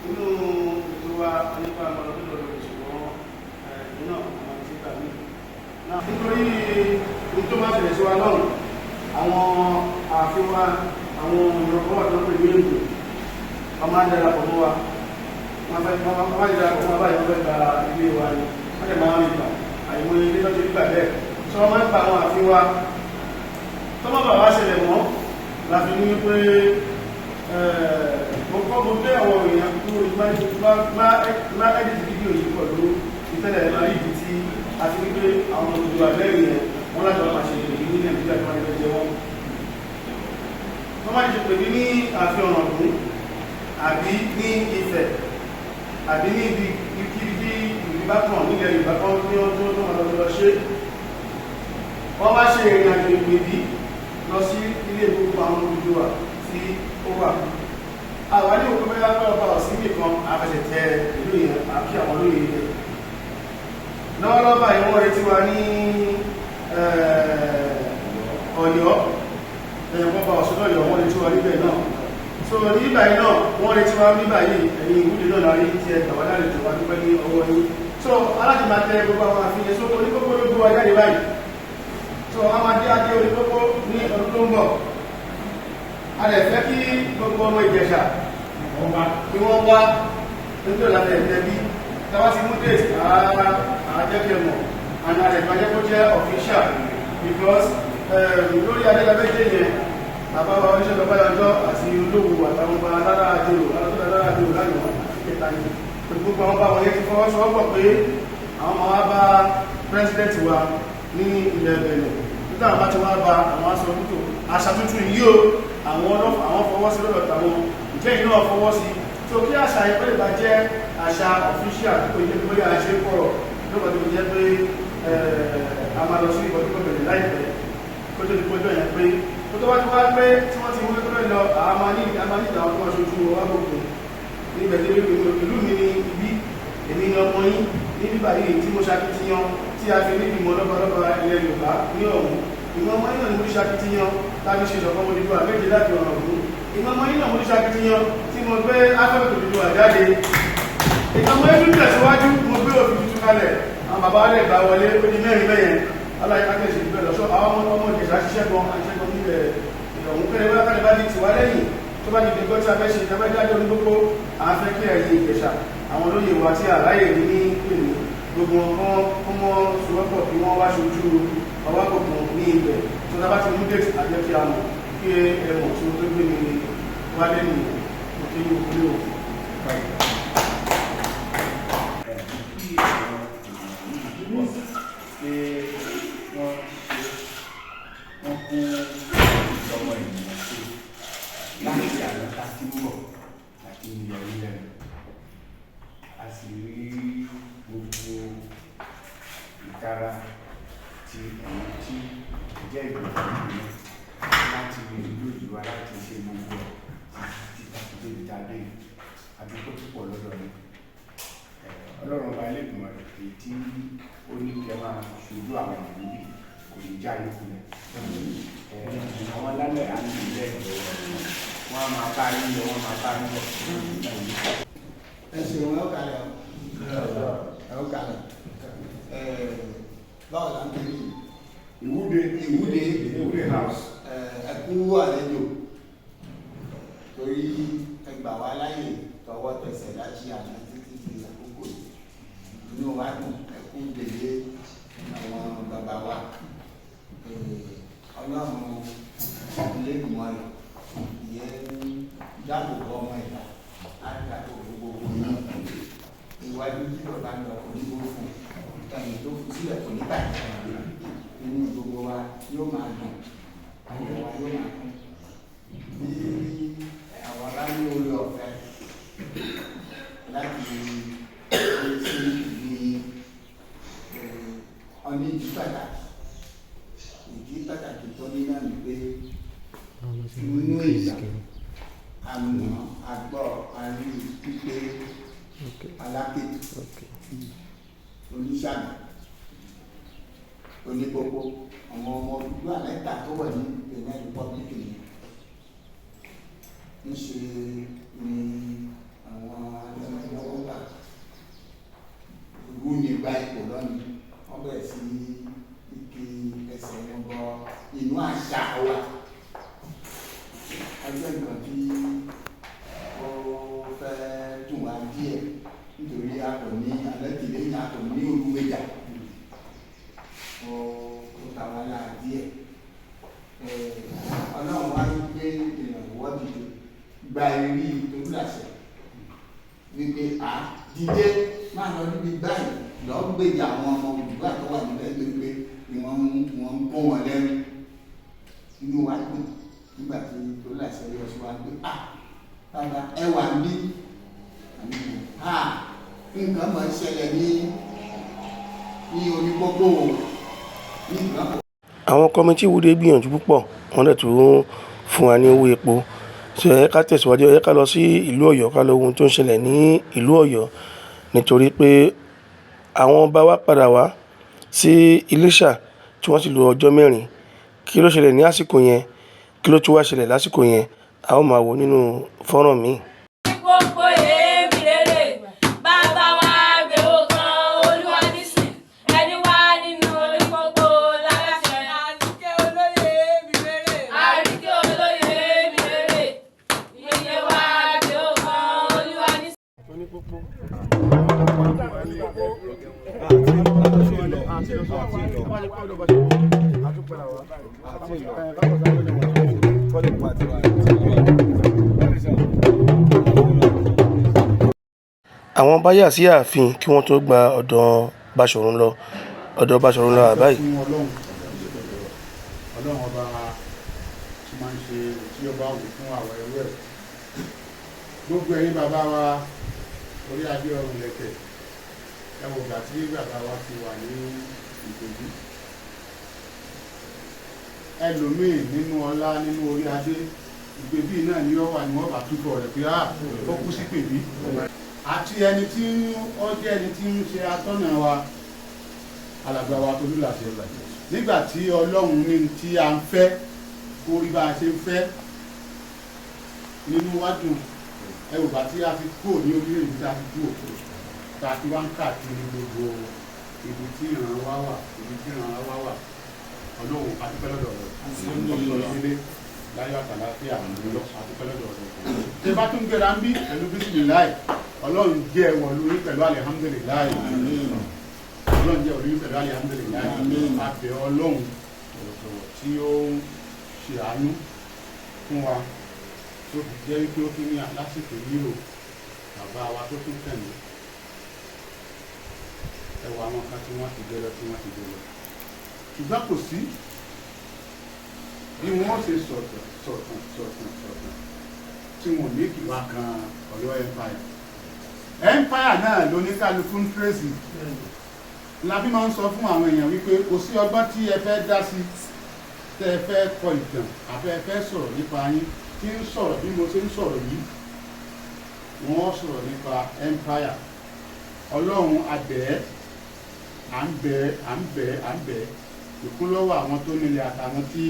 nínú ètò wa nípa àwọn ọdún lọ́dọ̀ ìṣùgbọ́n ẹ̀yìn náà àwọn ti gbà mí nítorí ohun tó bá tẹ̀lẹ̀ sí wa lọ́rùn àwọn ààfin wa àwọn ìrọ̀kọ́ wà tó ń pè ní èdè ọmọ àdẹ́rapọ̀ mọ́ wa wọ́n fẹ́ darapọ̀ mọ́ báyìí wọ́n fẹ́ gba ilé wa ni wọ́n tẹ̀ máa ń gbà àìmọ̀ ilé lọ́jọ́ nígbà bẹ́ẹ̀ tí wọ́n máa ń pa àwọn ààfin wa tọ́mọ́ bàbá ṣẹlẹ̀ mọ́ láti ní pé mo gbé àwọn èèyàn tó má ẹ́dìtì fídíò yìí pẹ̀lú ìtẹ́lẹ̀ máa rí ibi tí àti wípé àwọn olùdó àbẹ́rẹ̀ yẹn wọ́n láti wọ́n máa ṣe èdè ní Nàìjíríà tó máa ń jẹ wọ́n. Wọ́n máa ṣe pèmí ní ààfin ọ̀nà ọ̀gbìn àbí ní Ifẹ̀ àbí ní ibi kíkí ìbákan nílẹ̀ ìbákan ní ọdún tó máa lọ ṣe. Wọ́n máa ṣe ìrìn àjò ìpèbí lọ sí ilé gbogbo àwọn olùdó tí ó wà. Àwọn ní òkú mẹ́ta fẹ́ ọba ọ̀sìn nìkan àfẹsẹ̀ tẹ ìlú yẹn àbí àwọn olóyè ilẹ̀. Lọ́wọ́lọ́wọ́ yìí wọ́n retí wa ní Ọ̀yọ́ ẹ̀yọ̀pọ̀pọ̀ ọ̀ṣọ́lọ́ Ọ̀yọ́ wọ́n retí wa níbẹ̀ náà so ní ìbàyí náà wọ́n retí wa níbàyí ẹ̀yìn ìwúdè náà lárí tí ẹ gbàwà láàrin tó wá dúpẹ́ ní ọwọ́ yìí so aláti máa tẹ gbogbo àwọn àfihàn so onípópó ló gbé wa jáde báyìí so a máa dé adé onípópó ní ọdún tó ń bọ̀ a lè fẹ́ kí gbogbo ọmọ Ìjẹ̀ṣà kí wọ́n wá nítorí láti ẹ̀jẹ̀ bí tàbá ti mú date àjẹ́kẹ̀mọ̀ and àrẹ̀fàjẹ́ kó jẹ́ official because lórí adẹ́gbẹ́jẹ́ yẹn àbáwà oníṣẹ́ lọ́báyọjọ́ àti olówó àtàwọn ọba alára àjẹ́rò láyọ̀ ìkẹta yìí gbogbo àwọn bá wọ̀nyẹ́ ti fọwọ́sowọ́pọ̀ pé àwọn ọmọ wa bá president wa ní ilẹ̀ Benin nígbà wọn bá ti wá bá àwọn aṣọ tuntun àṣà tuntun yìí o àwọn fọwọ́ sí lọ́dọ̀ tàwọn ìjẹ́ ìná fọwọ́ sí tó so kí àṣà yẹn pé ìbá jẹ́ àṣà official tó yẹ pé a ṣe kọ̀rọ̀ lọ́pọ̀ tó jẹ́ pé a máa lọ sí ìbọn tó bẹ̀rẹ̀ láìpẹ́ kó tó di pọ́jọ́ yẹn pé kó tó bá ti wá pé tí wọ́n ti mú pé lọ àmà ní ìdáwọn tó wọ́n ṣojú ọwá gbogbo níbẹ̀ tí ìlú mi ní ibi èmi ní ọmọ yín ní bíbá yìí tí mo ṣakitiyan tí a fi níbi ìmọ̀ lọ́pọ̀lọpọ̀ ilẹ̀ Yorùbá ní ọ̀hún ìmọ̀ ọmọ yín náà ni mo ṣakitiyan láti ṣe ìṣọ̀kan Odùduwà méje láti ọ̀nà ọ̀hún ìmọ̀ ọmọ yín náà mo ṣakitiyan tí mo gbé áfẹ́fẹ́ Odùduwà jáde ìkàmọ́ ẹbí tẹ̀síwájú mo gbé òfin tuntun kalẹ̀ àwọn bàbá rẹ̀ gbà wọlé ó di mẹ́rin mẹ́yẹn aláìkákẹ́sì ìbẹ̀ lọ́ṣọ́ àwọn ọmọ Ìjẹ̀ṣà ṣiṣẹ́ gan àṣẹ́gun nílẹ̀ ìrọ̀hún pẹ́lẹ́ wọ́n lákàlẹ̀ bá di tiwa lẹ́yìn tó bá di dẹ̀gbọ́ tí a fẹ́ ṣe ìjọba ìdájọ́ onígbogbo àáfẹ́ kí ẹ̀yẹ Ìjẹ̀ṣà àwọn olóyè wa tí àráyè ní ní ìlú gbogbo wọn ọmọ ṣùgbọ́pọ̀ kí wọ́n wá ṣojú ọwákòkò ní ibẹ̀ tó tá bá ti mú déètì àjẹ́ kí a mọ̀ kí ẹmọ̀ tí ó tó gbé ní wálé ní òkè ní òkúlé òkú. Láti àná láti ń bọ̀ láti ilẹ̀ orílẹ̀ a sì rí gbogbo ìtara ti ẹ̀yìn tí jẹ́ ìgbìyànjú láti lè lójú wa láti ṣe gbogbo títàkùté ìtàdé àdúgbò púpọ̀ lọ́dọ̀ ni Ọlọ́run ọba ẹlẹ́gbìmọ̀ èyí tí ó ní kẹ́ máa ṣojú àwọn ìlú bí kò ní já ìkulẹ̀ àwọn alálẹ̀ á ní ilé wọ́n máa bá yín lọ wọ́n máa bá yín lọ. ẹsẹ̀ wọn kalẹ̀ ọ̀ kalẹ̀ báwo la ń pè é ìwúde house ẹkú àlejò torí ẹgbà wa láyè tọwọ́ tẹsẹ̀ láti àná títí di àkókò yìí inú wa dùn ẹkú délé àwọn bàbá wa Ọlọ́run ilé ìgbìmọ̀ rẹ̀ ìyẹn dáàbò bọ́ ọmọ ìlà àdàbò gbogbo yìí ìwájú tí bàbá ń lọ kò ní bó fún ẹ̀yìn tó fi sílẹ̀ kò ní bàjẹ́ nínú gbogbo wa yóò máa dùn ayọ̀ wa yóò máa kún bí àwọn ará ní orí ọ̀fẹ́ láti ṣe sí ìdí ọ̀ní ìdí pàtàkì tó ní náà ni pé inú ìyá àmọ́ àgbọ̀ àrí pípé alákètì oníṣàmì onígbogbo àwọn ọmọ ojú àlẹ́ta tó wà ní Benin Republic ni níṣe ni àwọn alẹ́mọ̀lọ́wọ́gbà ìlú ní gba ipò lọ́nìí wọ́n bẹ̀rẹ̀ sí ike ẹsẹ̀ wọn bọ inú àṣà wa ọjọ́ nǹkan tí ó fẹ́ dùn wá díẹ̀ nítorí a kò ní alẹ́tìlẹ́yìn a kò ní olúwẹ̀jà ó ta wá láà díẹ̀ Ọlọ́run wá ń gbé ìrànwọ́ dìde gba ìrí tolúlàṣẹ wípé a dìde máa lọ níbi báyìí lọ gbèjà àwọn ọmọ Yorùbá tó wà níbẹ̀ gbégbé ni wọ́n ń kó wọn lẹ́rú inú wa dùn nígbà tí tolúlàṣẹ yọ sí wa pé a bàbá ẹ wà ń bí nǹkan máa ń ṣẹlẹ̀ ní onígbogbo ní ìgbàpọ̀. àwọn kọ́mítì ìwúde gbìyànjú púpọ̀ wọ́n dẹ̀ tún fún wa ní owó epo ṣe ẹ ká tẹ̀síwájú ẹ ká lọ sí ìlú Ọ̀yọ́ ká lọ ohun tó ń ṣẹlẹ̀ ní ìlú Ọ̀yọ́ nítorí pé àwọn ọba wa padà wá sí Iléṣà tí wọ́n sì lò ọjọ́ 4 kí ló ṣẹlẹ̀ ní àsìkò yẹn kí ló tún wá ṣẹlẹ̀ lásìkò yẹn a ó máa wò nínú fọ́nrán míì. àwọn bá yà sí ààfin kí wọ́n tó gba ọ̀dọ̀ Báṣọ̀run lọ àbáyé. Ọlọ́run ọba tí máa ń ṣe tí ọba wù fún àwọn ẹrú ẹ̀ gbogbo ẹ̀yin bàbá wa orí adé ọrùn lẹ̀kẹ̀ ẹ wò gbà tí bàbá wa ti wà ní Ìgbòjú ẹlòmíì nínú ọlá nínú orí adé Ìgbèbí náà ni ó wà ní wọ́n bá túbọ̀ rẹ̀ pé ó kú sí Ìgbèbí àti ẹni tí ó jẹ́ ẹni tí ń ṣe atọ́nà wa alàgbà wa Tolúlàṣẹ nígbà tí Ọlọ́run ní tí a ń fẹ́ orí bá a ṣe ń fẹ́ nínú wájú ẹwùbá tí a ti kúrò ní orílẹ̀-èdè tí a ti kúrò tá a ti wá ń káàkiri gbogbo ibi tí ìran wa wà ibi tí ìran wa wà Ọlọ́run àdúpẹ́lọ́dọ̀ rẹ̀ ló ń lọ sílé láyọ̀ àtàláfíà lọ àdúpẹ́lọ́dọ̀ rẹ̀ tí bá tún gbéra ń bí pẹ̀lú bísímìláì Ọlọ́run jẹ́ ẹ̀wọ̀n lórí pẹ̀lú alihamudulilayi Ọlọ́run jẹ́ olórí pẹ̀lú alihamudulilayi àbẹ̀ Ọlọ́run tí ó ń ṣe àánú fún wa tó fi jẹ́ wípé ó tún ní lásìkò yíò bàbá wa tó tún tẹ̀lé ẹwà àwọn kan tí wọ́n ti gbé lọ ṣùgbọ́n kò sí bí wọ́n ṣe sọ̀tàn tí wọ́n ní ìwà kan Ọ̀yọ́ empire náà ló ní kálukú ń tírèsì lábí máa ń sọ fún àwọn èèyàn wípé kò sí ọgbọ́n tí ẹ fẹ́ dá sí tẹ́ ẹ fẹ́ kọ ìtàn àbẹ́ ẹ fẹ́ sọ̀rọ̀ nípa yín tí ń sọ̀rọ̀ bí mo ṣe ń sọ̀rọ̀ yìí wọ́n sọ̀rọ̀ nípa empire Ọlọ́run abẹ́ à ń bẹ̀ ìkúnlọ́wọ́ àwọn tó nílẹ̀ àtàwọn tí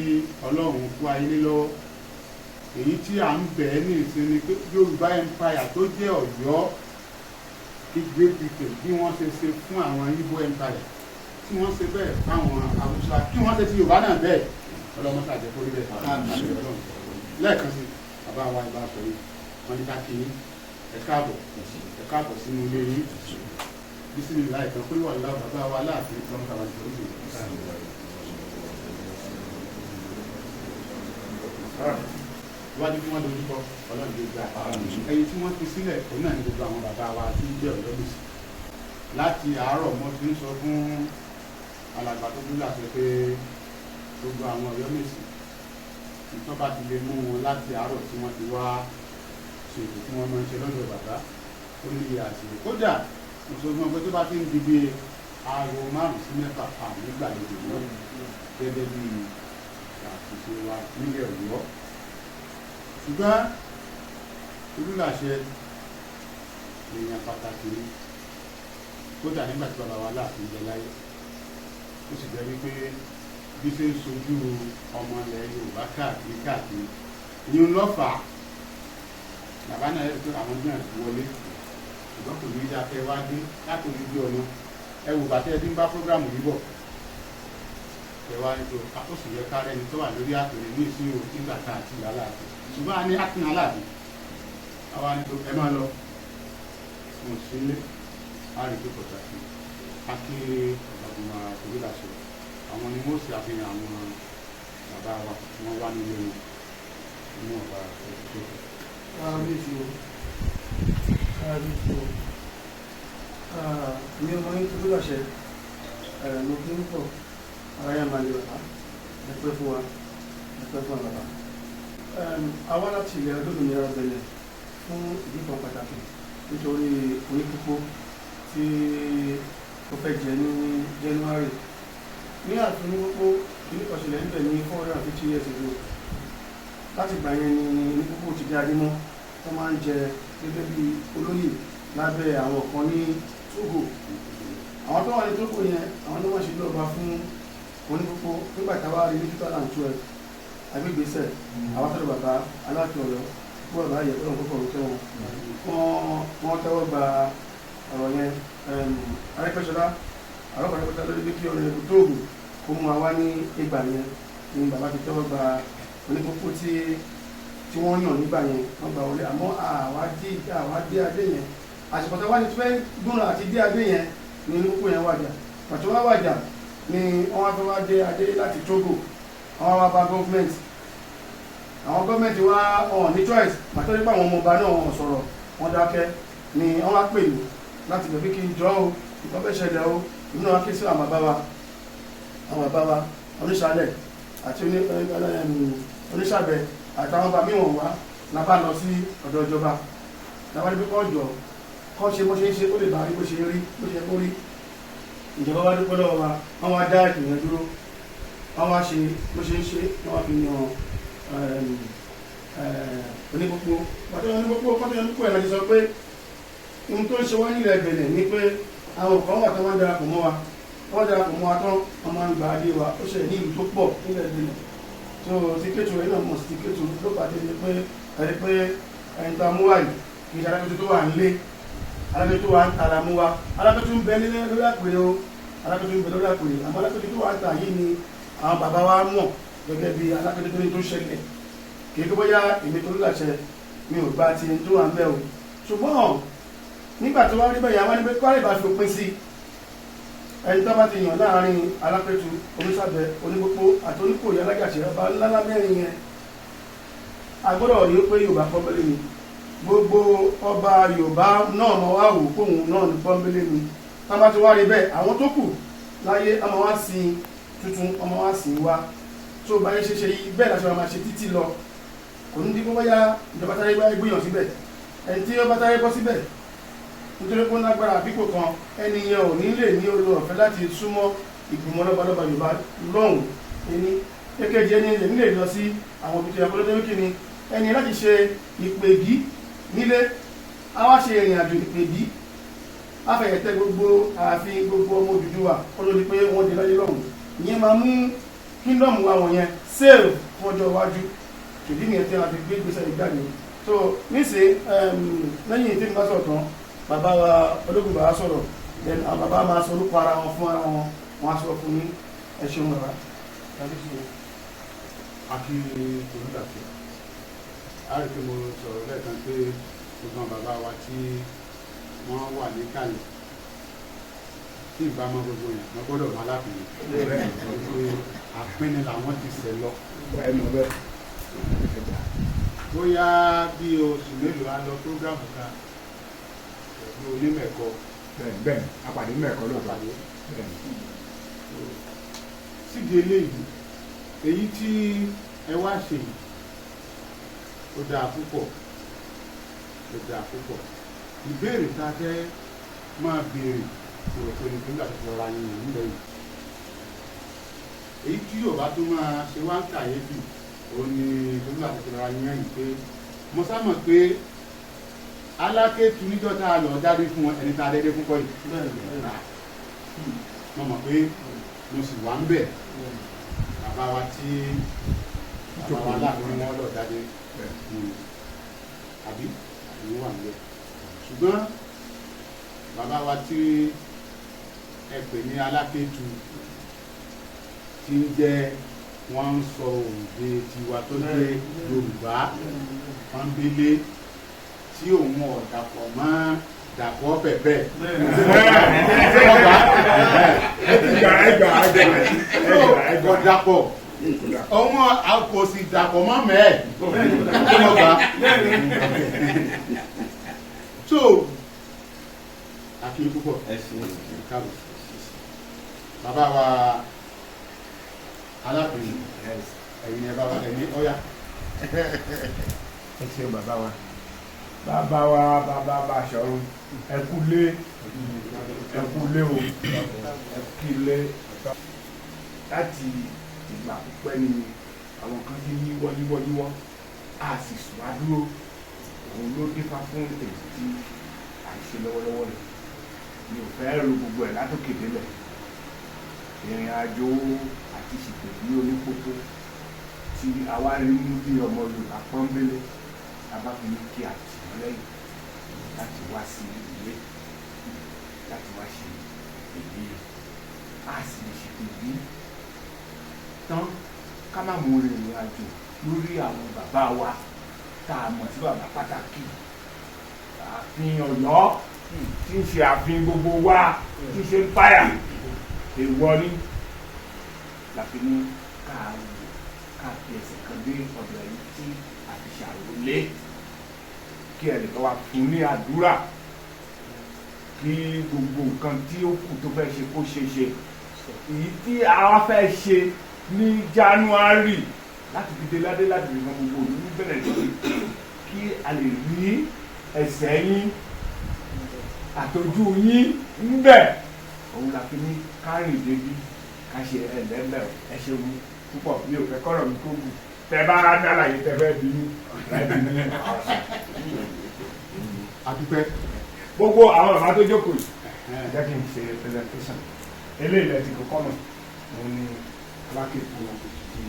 Ọlọ́run kú ayé lọ́wọ́ èyí tí à ń bẹ̀ ní ìsinmi pé Yorùbá empire tó jẹ́ Ọ̀yọ́ Ìgbè Pikin bí wọ́n ṣe fún àwọn Igbo empire tí wọ́n ṣe bẹ́ẹ̀ fáwọn Haúsá kí wọ́n ṣe ti Yorùbá náà bẹ́ẹ̀ ọlọ́mọṣàjẹ́ kórìí bẹ́ẹ̀ lẹ́ẹ̀kan sí bàbá wa ìbá sọ yìí wọ́n ní ká kí ní ẹ káàbọ̀ sínú ilé yìí bísí láì kan pé wọ́n láwọn bàbá wa láàfin lọ́mọ tàbí ìjọba ìwádìí tí wọ́n dojú kọ ọlọ́run ló gbà ẹyin tí wọ́n fi sílẹ̀ òun náà ní gbogbo àwọn bàbá wa tí ń jẹ́ Ọ̀yọ́mèsì láti àárọ̀ mo ti ń sọ fún alàgbà tó dúró àṣẹ pé gbogbo àwọn Ọ̀yọ́mèsì ìtọ́ bá ti lè mú wọn láti àárọ̀ tí wọ́n ti wá ṣe ètò tí wọ́n máa ń ṣe lọ́dọ̀ bàbá ó ní iye àṣìlè kódà mo sọ fún ọ pé tó bá ti ń di bí aago 5 sí 6 nígbà lóde náà gẹ́gẹ́ bí àṣìṣe wa nílẹ̀ Ọ̀yọ́ ṣùgbọ́n Olúlàṣẹ èèyàn pàtàkì ni kódà nígbà tí bàbá wa láàfin jẹ láyé ó sì jẹ́ wípé bí ṣe ń sojú ọmọ ilẹ̀ Yorùbá káàkiri ní lọ́fà bàbá náà yẹ kó àwọn náà ti wọlé ṣùgbọ́n kò ní í dákẹ́ wá dé láti orí bí ọ̀nà ẹ wò bàtẹ́ ẹbí ń bá prógrámù yìí bọ̀ ẹ wá ní tó àkóso yẹ ká rẹni tó wà lórí àpèrè ní ìṣirò nígbà tá àti ìyá aláàfin ṣùgbọ́n a ní akin aláàfin àwa ní tó ẹ máa lọ wọn sí ilé a rí pé pàtàkì akin ọ̀gbọ̀n Olúlàṣẹ àwọn ni wọ́n ṣe àfihàn àwọn bàbá wa tí wọ́n wá nílé wọn nínú ọ̀bá ẹ̀kọ́ mi ò mọ ní Olúlàṣẹ mo kí ń pọ̀ ara yà máa lè bàbá ẹ̀pẹ́ fún wa ẹ̀pẹ́ fún bàbá àwa láti ilẹ̀ olómìnira Benin fún ìdí kan pàtàkì nítorí onípúpọ̀ tí ó fẹ́ jẹ ní January ní ààfin onípúpọ̀ ìníkọ̀ṣẹ̀lẹ̀ ń bẹ̀ ní 450 years ago láti gbà yẹn ni onípúpọ̀ ti dé adémọ́ wọ́n máa ń jẹ gẹ́gẹ́ bí olóyè lábẹ́ àwọn kan ní Togo àwọn tó wà ní Togo yẹn àwọn tó wọ́n ṣe lọ́ba fún onípúpọ̀ nígbà táwa rí ní 2012 agbègbèsẹ̀ àwọn tẹ́lẹ̀ bàbá aláàfin Ọ̀yọ́ fún bàbá yẹ kó lọ́n kó kọ̀ọ̀rọ̀ wọ́n tẹ́wọ́ gba ọ̀rọ̀ yẹn Arẹ́gbẹ́ṣọlá àrọ́pàá Arẹ́gbẹ́ṣọlá lórí kí ọ̀rọ̀ yẹn tóògùn kó mú wa ní ìgbà yẹn ni bàbá fi tẹ́wọ́ gba onípúpọ̀ tí wọ́n yàn nígbà yẹn wọ́n gbà wọlé àmọ́ àwa dé adé yẹn àsìkò tó wá ní fẹ́ gbóná àti dé adé yẹn ni onípúpọ̀ yẹn wàjà pàtó wá wàjà ni wọ́n wá fẹ́ wá dé adé láti Togo àwọn wá bá gọ́ọ̀mẹ̀ntì àwọn gọ́ọ̀mẹ̀ntì wá ọ̀hún ní choice pàtó nípa àwọn ọmọ ọba náà wọ́n sọ̀rọ̀ wọ́n dákẹ́ ni wọ́n wá pè mí láti bẹ̀ pé kí n jọ o ìkọ́ fẹ́ ṣẹlẹ̀ o ìmúná wá ké sí àwọn bàbá wa oníṣàlẹ̀ àti oníṣàbẹ̀ àtàwọn bàbá míwọ̀n wá la bá lọ sí ọ̀dọ̀ ìjọba làwọn ẹni pé kọ́ jọ kọ́ ṣe bó ṣe ń ṣe ó lè bá rí bó ṣe rí bó ṣe kó rí ìjọba wá dúpẹ́ lọ́wọ́ wa wọ́n wá dá ìpìyàn dúró wọ́n wá ṣe bó ṣe ń ṣe wọ́n wá fi yan onípòpò pàtó onípòpò pàtó onípòpò ẹ̀ láti sọ pé ohun tó ń ṣe wọ́n nílẹ̀ Benin ni pé àwọn kan wà tó wọ́n darapọ̀ mọ́ wa wọ́n darapọ̀ mọ́ wa tán wọ́n máa ń gba adé wa ó ṣẹlẹ̀ ní ìlú tó pọ̀ nílẹ̀ Benin tó ti Kétu rẹ̀ náà mọ̀ sí ti Kétu ló pàdé ni pé ẹni pé ẹni tó amúwá yìí kì í ṣe alákòóso tó wà nílé alákòóso tó wà ń tara mú wa alákòóso ń bẹ nílé lórí àpèrè o alákòóso ń bẹ lórí àpèrè àmọ́ alákòóso tó wà ń tà yìí ni àwọn bàbá wa mọ̀ gẹ́gẹ́ bí alákòóso tó ní tó ṣẹlẹ̀ kì í tó bóyá èmi tó láṣẹ mi ò bá ti tó wà ń bẹ o ṣùgbọ́n nígbà tó wá rí bẹ́ẹ̀ yà wá ní pé kọ́lé bá fi òpin sí ẹni tó bá ti yàn láàrin Alápẹ̀tù Onísàbẹ̀ Onípòpò àti Oníkòyí Alágàṣe ọba ńláńlá mẹ́rin yẹn agbọ́dọ̀ rí pé Yorùbá pọ́nbélé ni gbogbo ọba Yorùbá náà mọ̀ wá wò kóhun náà ní pọ́nbélé ni tá bá ti wá rí bẹ́ẹ̀ àwọn tó kù láyé ọmọ wa sin tuntun ọmọ wa sin wa tó bá yẹ ṣe ṣe yí bẹ́ẹ̀ láti máa ṣe títí lọ kò ní dín kó bóyá ìjọba táyé bá gbìyàn síbẹ̀ ẹni tí ó bá táyé bọ́ síbẹ̀ nítorí pé ó lágbára àbíkò kan ẹni yẹn ò ní lè ní oore ọ̀fẹ́ láti súnmọ́ ìgbìmọ̀ lọ́balọ́ba Yorùbá lọ́hùn ẹni kékeré ẹni lè nílè lọ sí àwọn òbí tó yẹ kó lọ́jọ́ wíkì ni ẹni láti ṣe ìpègí nílé á wá ṣe ìrìn àjò ìpègí á fẹ̀yẹ̀ tẹ gbogbo ààfin gbogbo ọmọ Odùduwà kó ló di pé wọ́n di láyé lọ́hùn ìyẹn máa mú kíndọ̀mù wa wọ̀nyẹn save fún ọjọ́ iwájú ìdí nìyẹn tí a fi gbé gbèsè ìgbàgbé so níṣẹ́ lẹ́yìn tí mo bá sọ̀rọ̀ tán bàbá wa ológun bàbá sọ̀rọ̀ then àwọn bàbá máa sọ orúkọ ara wọn fún ara wọn wọn á sọ fún ní ẹ̀ṣẹ̀ bàbá. àti olùdàpọ̀ a rí pé mo sọ̀rọ̀ lẹ́ẹ̀kan pé gbogbo àwọn bàbá wa tí wọ́n wà ní kàlẹ̀ tí ìbámu gbogbo yẹn wọ́n gbọ́dọ̀ máa lápẹ̀yìn pé àpínni làwọn ti sẹ̀ lọ. bóyá bí oṣù mélòó á lọ prógrámù kan pẹ̀lú onímẹ̀kọ. bẹ́ẹ̀ apàdé mẹ́ẹ̀kọ́ ló pàdé. síbi eléyìí èyí tí ẹ wá ṣe yìí ó dáa púpọ̀ ó dáa púpọ̀ ìbéèrè tá a fẹ́ máa béèrè òròpé ní nígbà tó rọra yín yìí nílẹ̀ yìí èyí tí yóò bá tó máa ṣe wá ń kàyéfì òun ni nígbà tó rọra yín yìí pé mo sá mọ̀ pé Alákétu níjọ́ tá a lọ dárí fún ẹni tá a dédé fún kọ́ yìí mo mọ̀ pé mo sì wà ń bẹ̀ bàbá wa tí bàbá wa láàrin wọn lọ dáadé àbí àbí wà ń bẹ̀ ṣùgbọ́n bàbá wa tí ẹ pè ní Alákétu tí ń jẹ́ wọ́n ń sọ òde tiwa tó jẹ́ Yorùbá pọ́nbélé tí òun ọ̀dàpọ̀ mọ́ dàpọ̀ bẹ̀bẹ̀. ọ̀dàpọ̀ òun kò sì dàpọ̀ mọ́ mẹ́ẹ̀. so àkíyè púpọ̀ káàbọ̀ bàbá wa alábìrin ẹ̀yin ẹ̀ bá wa ẹ̀mí ọ̀yà. ẹ ṣeun bàbá wa bàbá Báṣọ̀run ẹkúlé o ẹkúlé láti ìgbà pípẹ́ ni àwọn kan ti yíwọ́ a sì sùn á dúró òun ló dífá fún èyí tí à ń ṣe lọ́wọ́lọ́wọ́ rẹ̀ mi ò fẹ́ ro gbogbo ẹ̀ látòkè délẹ̀ ìrìn àjò àti ṣìpè ní Onípòpò tí àwa rí mú bí ọmọ Yorùbá pọ́nbélé abáfin kí àti lẹ́yìn láti wá sí ilé láti wá ṣe èyí a sì lè ṣètò ìbí tán ká má mú ìrìn àjò lórí àwọn bàbá wa tá a mọ̀ sí bàbá pàtàkì ààfin Ọ̀yọ́ tí ń ṣe ààfin gbogbo wa tí ń ṣe ń páyà èèwọ̀ ni láti ní ká fi ẹsẹ̀ kan dé ọ̀dọ̀ ẹ̀yìn tí a fi ṣàròlé kí ẹnìkan wá fún ní àdúrà kí gbogbo nǹkan tí ó kù tó fẹ́ ṣe kó ṣe ṣe èyí tí àwa fẹ́ ṣe ní January láti fi dé ládé láti fi hàn gbogbo òní bẹ̀rẹ̀ lórí kí a lè rí ẹsẹ̀ yín àtọ́jú yín ń bẹ̀ òun la fi ní kárìn débi ká ṣe ẹ̀lẹ́lẹ̀ ẹ ṣeun púpọ̀ mi ò fẹ́ kọ́rọ̀ mi kó gùn tẹ bá dálàyé tẹ fẹ́ bí láti ní àdúpẹ́. gbogbo àwọn bàbá tó jókòó yìí jẹ́ kí n ṣe presentation eléyìí lẹ́tì kọ́kọ́ mọ̀ òun ni alákèékò ti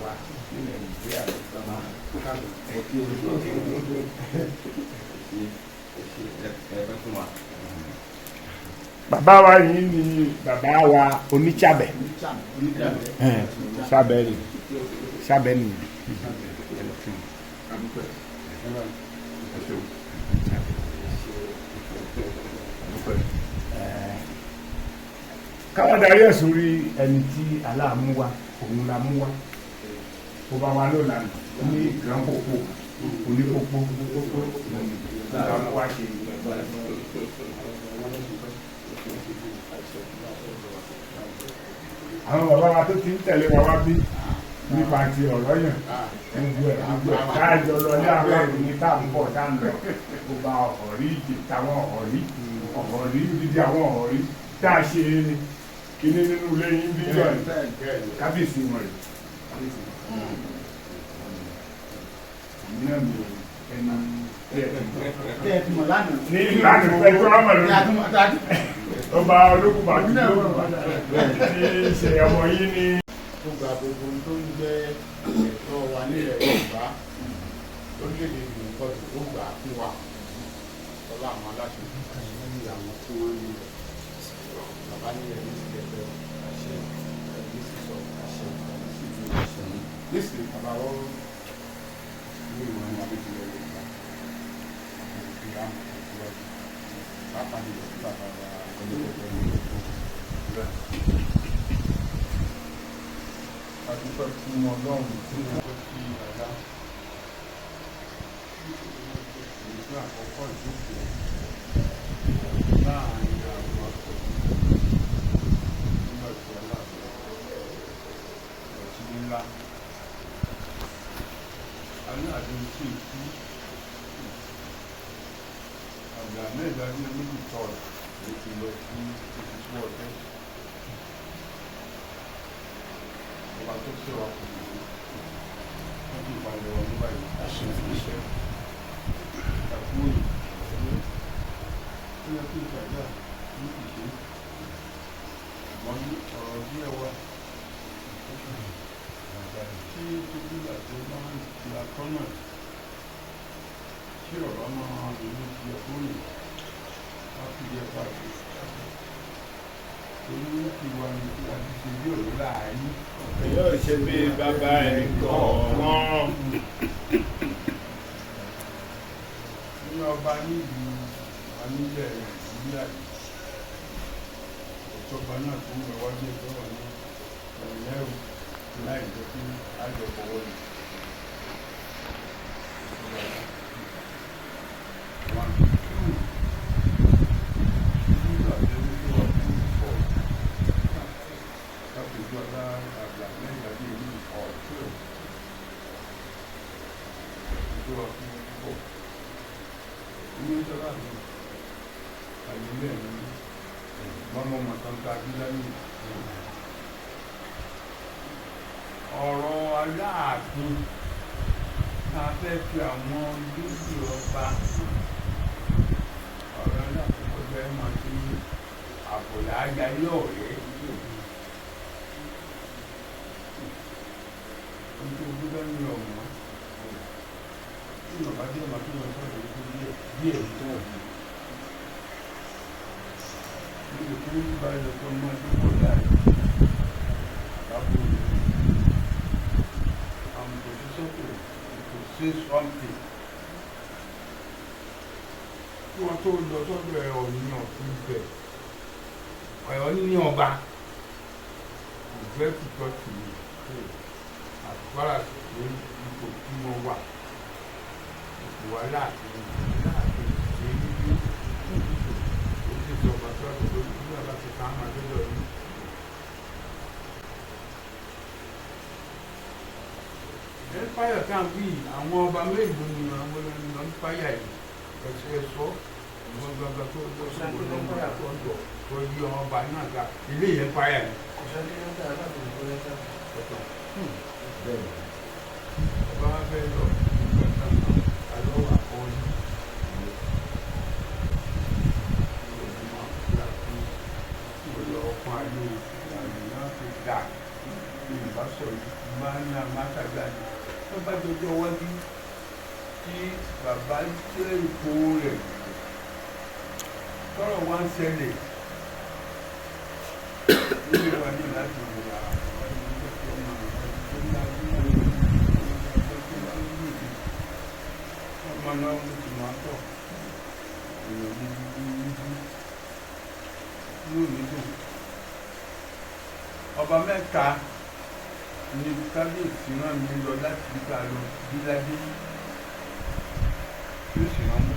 wà nílẹ̀ Nàìjíríà lọ́mọ bàbá wa yìí ni bàbá wa Oníṣàbẹ̀ Ṣàbẹ̀ ni káwọn darí ẹ̀ sórí ẹni tí aláàmú wa òun la mú wa tó bá wa lọ́la ní ìgbọ́n pòpò onípòpò la mú wa ṣe àwọn bàbá wa tó ti ń tẹ̀lé wa wá bí nípa ti ọ̀rọ̀ yẹn gbogbo ẹ̀ káàjọ lọ ní àwọn ìròyìn tá à ń bọ̀ tá à ń lọ gbogbo ọ̀rí ìdè táwọn ọ̀rí dídí àwọn ọ̀rí tá a ṣe é ni kíní nínú ilé yín bí yọ̀ kábíyèsí wọn rè ní ẹ̀mí ẹni tẹ́ ẹ ti mọ̀ lánàá. ní ìlànà ìfẹ́jọ́ àmàlẹ́ ọba olókùnbà tí ṣe ọmọ yín ní. tó gba gbogbo tó ń jẹ́ ẹ̀tọ́ wa nílẹ̀ Yorùbá lórílẹ̀‐èdè nìkan tó gbà fún wa ọlá àwọn aláṣẹ ní àwọn tí wọ́n ní bàbá nílẹ̀ ní ìgbẹ́fẹ́ àṣẹ ní sísọ àṣẹ ní síbi àṣẹ nísìnyí bàbá wọn ní ìwọ̀n ní abẹ́tí ilẹ̀ Yorùbá àti ìyáàmù ìwọ́jú pàápàá nílẹ̀ tí bàbá wa ọlọ́pẹ̀pẹ̀ ní ìgbẹ́ adúpẹ́ fún Ọlọ́run tí wọ́n fẹ́ fi àdá ìlú àkọ́kọ́ ìjókòó láàrin àwọn akọ̀tún nígbà tí aláàbò ọ̀tí ńlá aláàbò tí ìkú àgbà mẹ́ta ní olùtọ́ rẹ̀ ti lọ sí ìfisú ọ̀tẹ́. Ọba tó ṣe wa kò ní wọ́n ti balẹ̀ wọn nígbà yìí àṣẹ ìṣẹ́ ìtàkùn òyìn tó yẹ kí ìgbàgbà ní ìṣe wọ́n ní ọ̀rọ̀ díẹ̀ wà tí tóbi àti máa ń fi atọ́nà tí ọ̀rọ̀ máa ń lè fi ẹ̀kọ́ yìí wá fi yẹ pàṣẹ torí ìwà ní kí a ti ṣe bí òun láàárín. Yóò ṣe bí bàbá ẹ̀ kọ̀ọ̀kan. Ní ọba nílùú anílẹ̀ Nàìjíríà yìí, ìjọba náà tó ń lọ wájú ìjọba ní ẹ̀lẹ́rù láì jẹ́ kí àjọpọ̀ wọlé. Ọ̀rọ̀ Aláàfin ta fẹ́ fi àwọn lóṣù ọba ọ̀rọ̀ Aláàfin kò fẹ́ máa fi àbòlá ayáyé ọ̀rẹ́ nítorí gbọ́dọ̀ ní ọ̀mọ́ tí bàbá jẹ́ ọmọ tó lọ sọ́dọ̀ nítorí díẹ̀ tó ọ̀dọ́ níbi tó ń bá ẹ̀rọ tó máa tó wọ̀ láì àbábọ̀ rẹ̀ àwọn position to say something kí wọ́n tó lọ sọ́dọ̀ ẹ̀ ọ̀ní ọ̀tún bẹ̀ ọ̀yọ́ ní ọba ìfẹ́ tuntun tì mí àtúbárà sí pé ipò tí wọ́n wà ipò wà láàfin ṣe é ní ó sì sọ ọba tó àgbẹ̀ lórí bí wọ́n bá ti ká máa lọ́dọ̀ yìí. Empire kan wí àwọn ọba mélòó ni àwọn ẹni empire yìí ẹ̀sọ́ ìwọ̀n gbọ́ngàn tó lọ́sọ̀rọ̀ tó yí ọba náà ga ilé yẹn páyà ni. ọba wa fẹ́ lọ ìgbà kan alọ́ wà kọ́ ní ọkùn ayé àmìyàn ti dà ìbá sọ̀rọ̀ máa ń yan mátàgbà ní tó bá jọjọ́ wájú tí bàbá jẹ́ ipò rẹ̀ tọ́rọ̀ wá ń ṣẹlẹ̀ nílé wa ní láti wòrà ọmọ náà mo ti máa tọ̀ èèyàn ní dúdú lónìí dùn ọba mẹ́ta ní kábíyèsí náà mi lọ láti gbígbà lọ bíládé yóò sì rán mú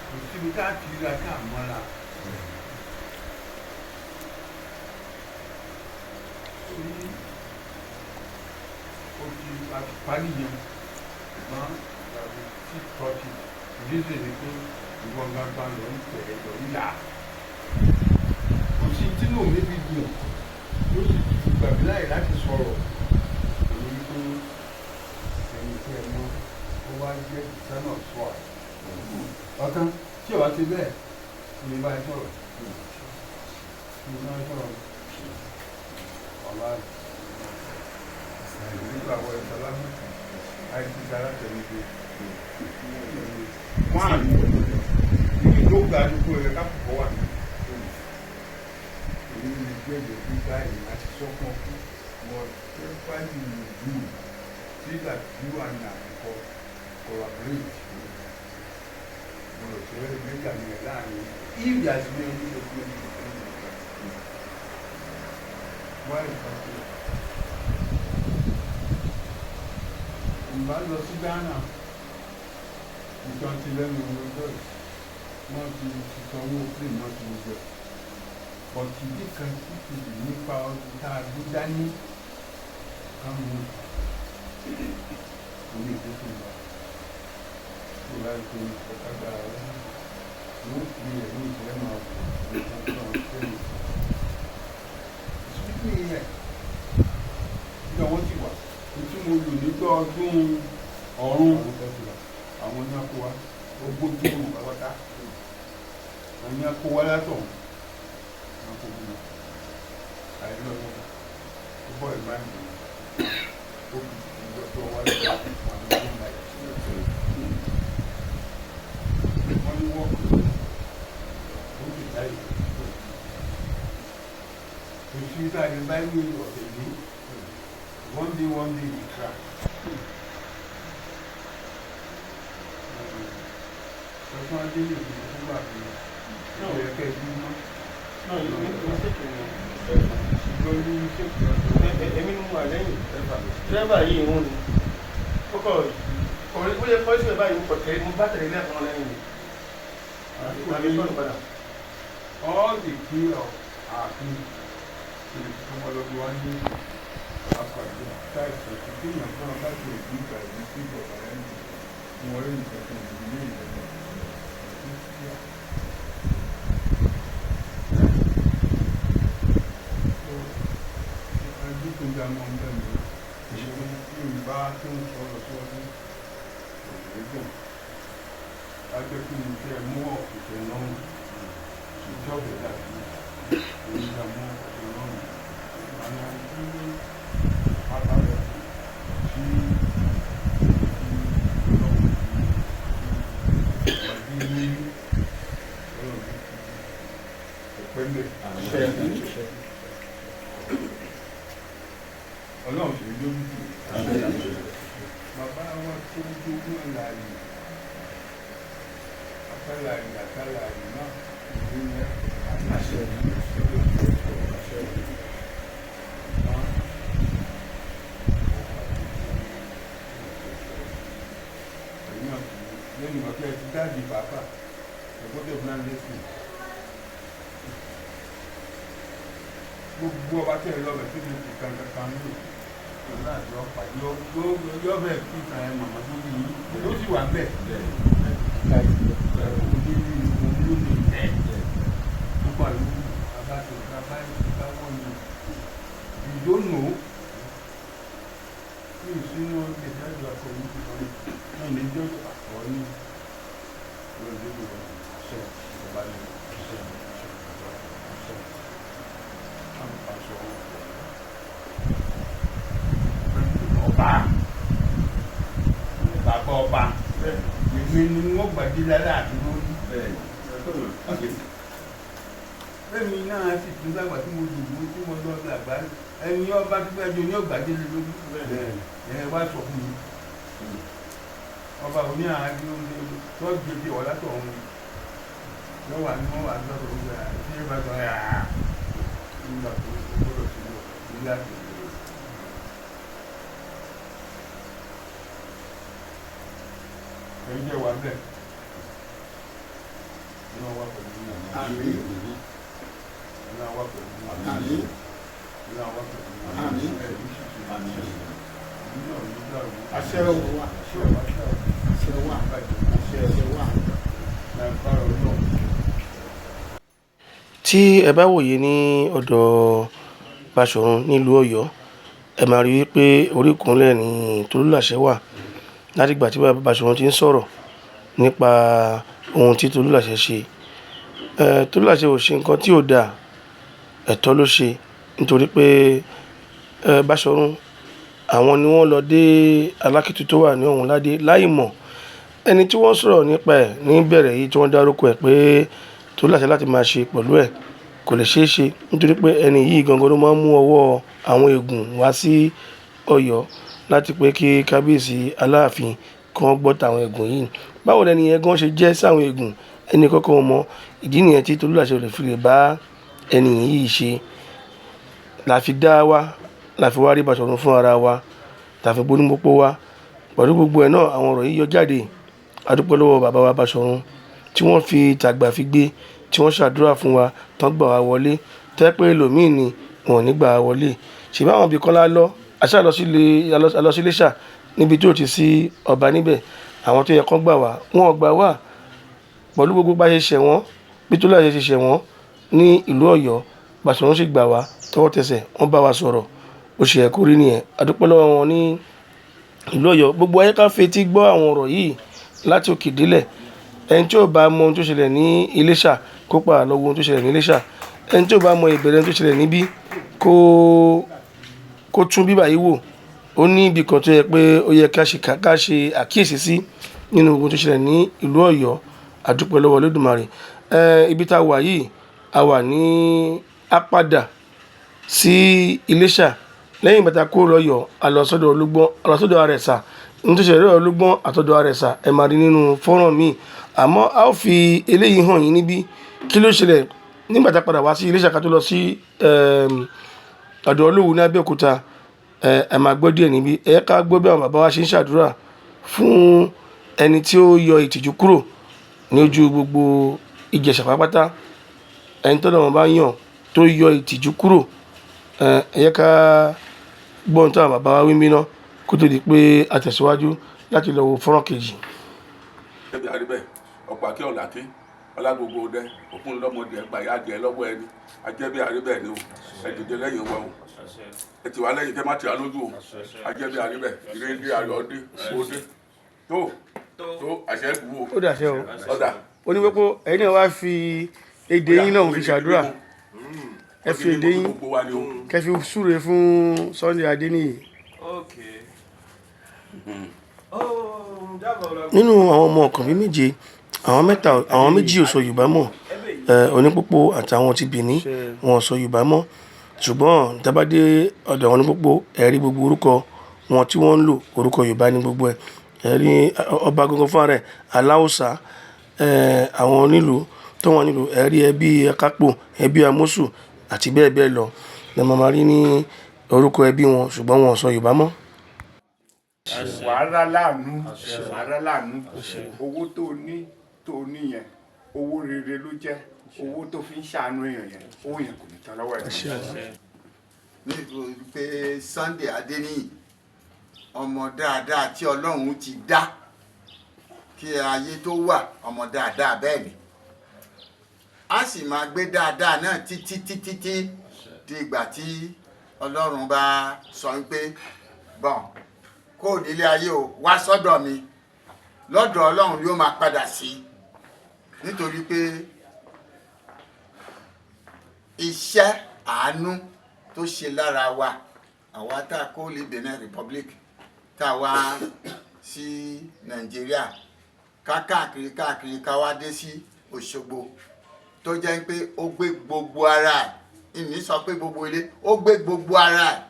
kò síbi káàkiri ra ká mọ́ra ó ti parí yẹn ṣùgbọ́n tí tọ́jú ìdíje ni pé ìwọ̀n gbangba lọ ń tẹ̀ lọ ń yà kò sí tínú mi fi dùn ló sì ti gbàgbé láì láti sọ̀rọ̀ èyí tó ẹni tí ẹ mọ́ ó wá jẹ́ ìsánà sọ ọ̀kan tí ò wá ti bẹ́ẹ̀ ní bá ẹ sọ̀rọ̀ ní bá ẹ sọ̀rọ̀ ọ̀la nígbà wọ ẹ̀sọ́ lámú àìsí sára tẹ̀lé pé wọ́n á ní tó ga àdúgbò rẹ̀ kápùpọ̀ wà ní èyí ní gbẹ̀gbẹ̀ gbígbá yìí àti sọ́kàn wọ́n fẹ́ fáìlì ìlú sígbà tí wà ní àkọ́kọ́ collaborate mo rò pé mẹ́ta ní ẹ̀ láàrin ìrì àti ní ọdún tó gbé wá ìfàkó ìbá lọ sí Ghana nǹkan ti lẹ́nu ọjọ́ wọ́n ti sanwó plane náà ti gbogbo ẹ̀ bọ̀tì bí kan tí kìí nípa ọdún tá a gbé dání ká mú orí ìdókòwò lọ tó láì tó ọ̀kadà rẹ̀ wọ́n fi ẹ̀rọ ìfẹ́ máa wọ̀ ní ọjọ́ sẹ́yìn ìsúnkú yẹn bí àwọn ti wà tí mo lò nígbà ọdún ọ̀run àwọn ní akó wa gbogbo tí mo bá wáta àwọn ní akó wa látọ̀ wọn kò gbìyànjú àìlọ́ ó bọ́ ìgbà ìgbà ó fi ìgbà tó wá lọ́wọ́ àwọn ọmọ ìgbà wọ́n ní wọ́n ó fi táyì kò sí táyì báyìí ọ̀sẹ̀ yìí one day we try. Ọ̀sán adé lè fi fún bàbá mi ẹ̀kẹ́ ìlú mọ́. náà yìí ní ṣètò Ṣùgbọ́n ní ṣètò èmi ń wà lẹ́yìn dírẹ́bà yìí ń ní kókò ọ̀rẹ́ ó yẹ kọ́sí ẹ̀ báyìí pọ̀ tẹ̀lé mo bá tẹ̀lé lẹ́ẹ̀kan lẹ́yìn mi. àbí sọ́nù padà. all the key of our team to the ọmọlọ́gbọ̀n wa ní àpàdé táìsì tí èèyàn fún ọ láti òbí ìgbà ìlú sí ìjọba ẹni ní wọ́n rí nǹkan kan ìdílé ìjọba. Adúgbòjà máa ń bẹ̀rẹ̀ ìṣòro Yorùbá tó ń sọ̀rọ̀ síwájú òṣèlú ajẹ́kù ní kí ẹ mú ọ̀pùtẹ̀ náà ìjọba dàbí oníjà mú ọ̀pùtẹ̀ náà àwọn tí àbáwọ̀ tí ìwádìí ní ọ̀pẹ́lẹ̀ ọlọ́run sì lójú tì bàbá wa tó dógún àlàyé àtàlàyé náà ìlú yẹn àṣẹ lẹ́yìn ọ̀kẹ́ ti dáàbì bàbá ẹ̀gbọ́dọ̀ blanc lẹ́sìn gbogbo ọba tẹ̀ lọ́bẹ̀ tó ní ìkankan lò ọ̀la àti ọ̀pá yọ bẹ́ẹ̀ kí ìtàn ẹ̀ màmá tó bí yín ló sì wà bẹ́ẹ̀. You don't know. You see, no, the judge was coming to me. The judge was calling. Bàbá ọba èmi ni wọ́n gbàdúrà láti lórí. Bẹ́ẹ̀ni náà sì tún dàgbà tí mo dùn tí mo lọ dàgbà ẹni ọba tó gbàjọ ní ọgbàdélé lórí. Ẹ wá sọ fún mi. Ọba òní àájú tó gbèdé ọ̀la tó ọ̀hún lọ́wọ́ àni wọ́n wà lọ́dọ̀ ọ̀gá tí ẹ bá sọ ẹ̀ nígbà tó gbọ́dọ̀ sí ilé àti ìlú. Ẹ̀yin jẹ́ wà bẹ́ẹ̀. Iná wà pẹ̀lú ní àná. Iná wà pẹ̀lú ní àná. Iná wà pẹ̀lú ní àná. Àṣẹ wà. Àṣẹ wà. Àṣẹ wà. Lágbára Ọlọ́run. Tí ẹ bá wòye ní ọ̀dọ̀ Baṣọ̀run nílùú Ọ̀yọ́, ẹ máa rí wípé orí ìkúnlẹ̀ ní Tolúlàṣẹ wà láti ìgbà tí bàbá Baṣọ̀run ti ń sọ̀rọ̀ nípa ohun tí Tolúlàṣẹ ṣe. Tolúlàṣẹ ò ṣe nǹkan tí ò dáa, ẹ̀tọ́ ló ṣe nítorí pé Baṣọ̀run àwọn ni wọ́n lọ dé alákìtú tó wà ní ọ̀hún ládé láì mọ̀ ẹni tí wọ́n sọ̀rọ̀ nípa ẹ̀ ní bẹ̀rẹ̀ yìí tí wọ́n dárúkọ ẹ̀ pé Tolúlàṣẹ láti máa ṣe pẹ̀lú ẹ̀ kò lè ṣeé ṣe nítorí pé ẹni yìí gangan ló máa ń mú ọwọ́ àwọn ègùn wá sí Ọ̀yọ́ láti pé kí kábíyèsí Aláàfin kan gbọ́ tàwọn ègùn yìí. Báwo lẹni yẹn gan ṣe jẹ́ sáwọn ègùn ẹni kọ́kọ́ mọ ìdí nìyẹn tí Tolúlàṣẹ ò lè fi lè bá ẹni yìí ṣe láfi dá wa láfi wá rí Baṣọ̀run fún ara wa láfi gbónímọ́pọ́ wa pẹ̀lú gbogbo ẹ̀ náà àwọn ọ̀rọ̀ yìí yọ jáde. A dúpẹ́ lọ́wọ́ bàbá wa Baṣọ̀run tí wọ́n fi tàgbà fi gbé tí wọ́n ṣàdúrà fún wa tán gbà wá wọlé tẹ́ pé ẹlòmíì ni wọn ò ní gbà wá wọlé ṣèbí àwọn ibì kan lọ aṣá lọ sí Iléṣà níbi tí ò ti sí ọba níbẹ̀ àwọn tó yẹ kán gbà wá wọn ò gbà wá pẹ̀lú gbogbo bá ṣe ṣẹ̀ wọ́n bí Tolúlàṣẹ ṣe ṣẹ̀ wọ́n ní ìlú Ọ̀yọ́ Baṣọ̀run sì gbà wá tọwọ́ tẹsẹ̀ wọ́n bá wa sọ̀rọ̀ ó ṣe ẹ̀kú rí nìyẹn. A dúpẹ́ lọ́wọ́ wọn ní ìlú Ọ̀yọ́ gbogbo ayé ká fetí gbọ́ àwọn ọ̀rọ̀ yìí láti òkè délẹ̀ ẹni tí ò bá mọ ohun tó ṣẹlẹ̀ ní Iléṣà kó pa àlọ́ ohun tó ṣẹlẹ̀ ní Iléṣà ẹni tí ò bá mọ ìbẹ̀rẹ̀ tó ṣẹlẹ̀ níbí kó tún bíbà yìí wò ó ní ibì kan tó yẹ pé ó yẹ ká ṣe àkíyèsí sí nínú ohun tó ṣẹlẹ̀ ní ìlú Ọ̀yọ́. A dúpẹ́ lọ́wọ́ Olódùmarè. Ibi tá a wà yìí a wà ní Àpàdà sí Iléṣà lẹ́yìn bàtà kó lọ́yọ̀ àlọ́sọ́dọ̀ Olúgbọ́n àlọ́sọ́dọ̀ Àrẹ̀sà nítorí ẹ̀rọ Olúgbọ́n àtọ́dọ̀ Àrẹ̀sà ẹ̀ máa rí nínú fọ́nrán míì àmọ́ a ó fi eléyìí hàn yín níbí kí ló ṣẹlẹ̀ nígbà tá a padà wá sí Iléṣà ká tó lọ sí ọ̀dọ̀ Olówú ní Abẹ́òkúta ẹ̀ máa gbọ́ díẹ̀ níbí ẹ̀ ká gbọ́ bí àwọn bàbá wa ṣe ń ṣàdúrà fún ẹni tí ó yọ ìtìjú kúrò ní ojú gbogbo Ìjẹ̀ṣà pátápátá ẹni tó lọ́wọ́ bá yàn tó yọ ìtìjú kúrò ẹ̀ ká gbọ́n tó àwọn bàbá wa wí mí ná kó tó di pé a tẹ̀síwájú láti lọ wo fọ́nrán kejì. ẹbí àríbẹ̀ ọ̀pọ̀ àkí ọ̀làkí ọlágbogbo ọdẹ òkun lọ́mọdé ẹgbà yá jẹ lọ́wọ́ ẹni ajẹ́bí àríbẹ̀ ni o ẹ dìde lẹ́yìn wọn o ẹ tì wá lẹ́yìn kẹ́ má tì wá lójú o ajẹ́bí àríbẹ̀ ìrèdè ayọ̀dé òde tó àṣẹ kù o. ó dàṣẹ o ọ̀dà ó ní pé ẹ̀yin náà wá fi èdè yín náà fi ṣàdúrà ẹ fi èdè yín kẹ́ fi súre fún Sunday Adéníyì. Nínú àwọn ọmọ ọkùnrin méje àwọn méjì ò sọ Yorùbá mọ́ Onípòpò àtàwọn ti Bìní wọn ò sọ Yorùbá mọ́ ṣùgbọ́n tábàdé ọ̀dọ̀ àwọn Onípòpò ẹ̀rí gbogbo orúkọ wọn tí wọ́n ń lò orúkọ Yorùbá ní gbogbo ẹ̀ ẹ̀rí ọba gangan fúnra rẹ̀ Aláùsá àwọn onílùú tó wọn nílùú ẹ̀rí ẹbí Akápò ẹbí Amósù àti bẹ́ẹ̀ bẹ́ẹ̀ lọ ní ọmọ máa rí ní orúkọ ẹbí wọn ṣùgbọ́n wọn ò sọ Yorùbá mọ́. wàhálà láàánú owó tó ní yẹn owó rere ló jẹ́ owó tó fi ń ṣàánú èèyàn yẹn owó yẹn kò ní tán lọ́wọ́ ẹ̀. nítorí pé Sunday Adéníyì ọmọ dáadáa tí Ọlọ́run ti dá kí ayé tó wà, ọmọ dáadáa bẹ́ẹ̀ ni a sì máa gbé dáadáa náà títí di ìgbà tí Ọlọ́run bá sọ pé bọ́n kó nílé ayé o wá sọ́dọ̀ mi, lọ́dọ̀ Ọlọ́run yóò máa padà sí, nítorí pé iṣẹ́ àánú tó ṣe lára wa àwa tá a kó lè Benin Republic tá a wá sí Nàìjíríà káàkiri ká wá dé sí Òṣogbo tó jẹ́ pé ó gbé gbogbo ara ẹ̀, ìní sọ pé gbogbo ilé ó gbé gbogbo ara ẹ̀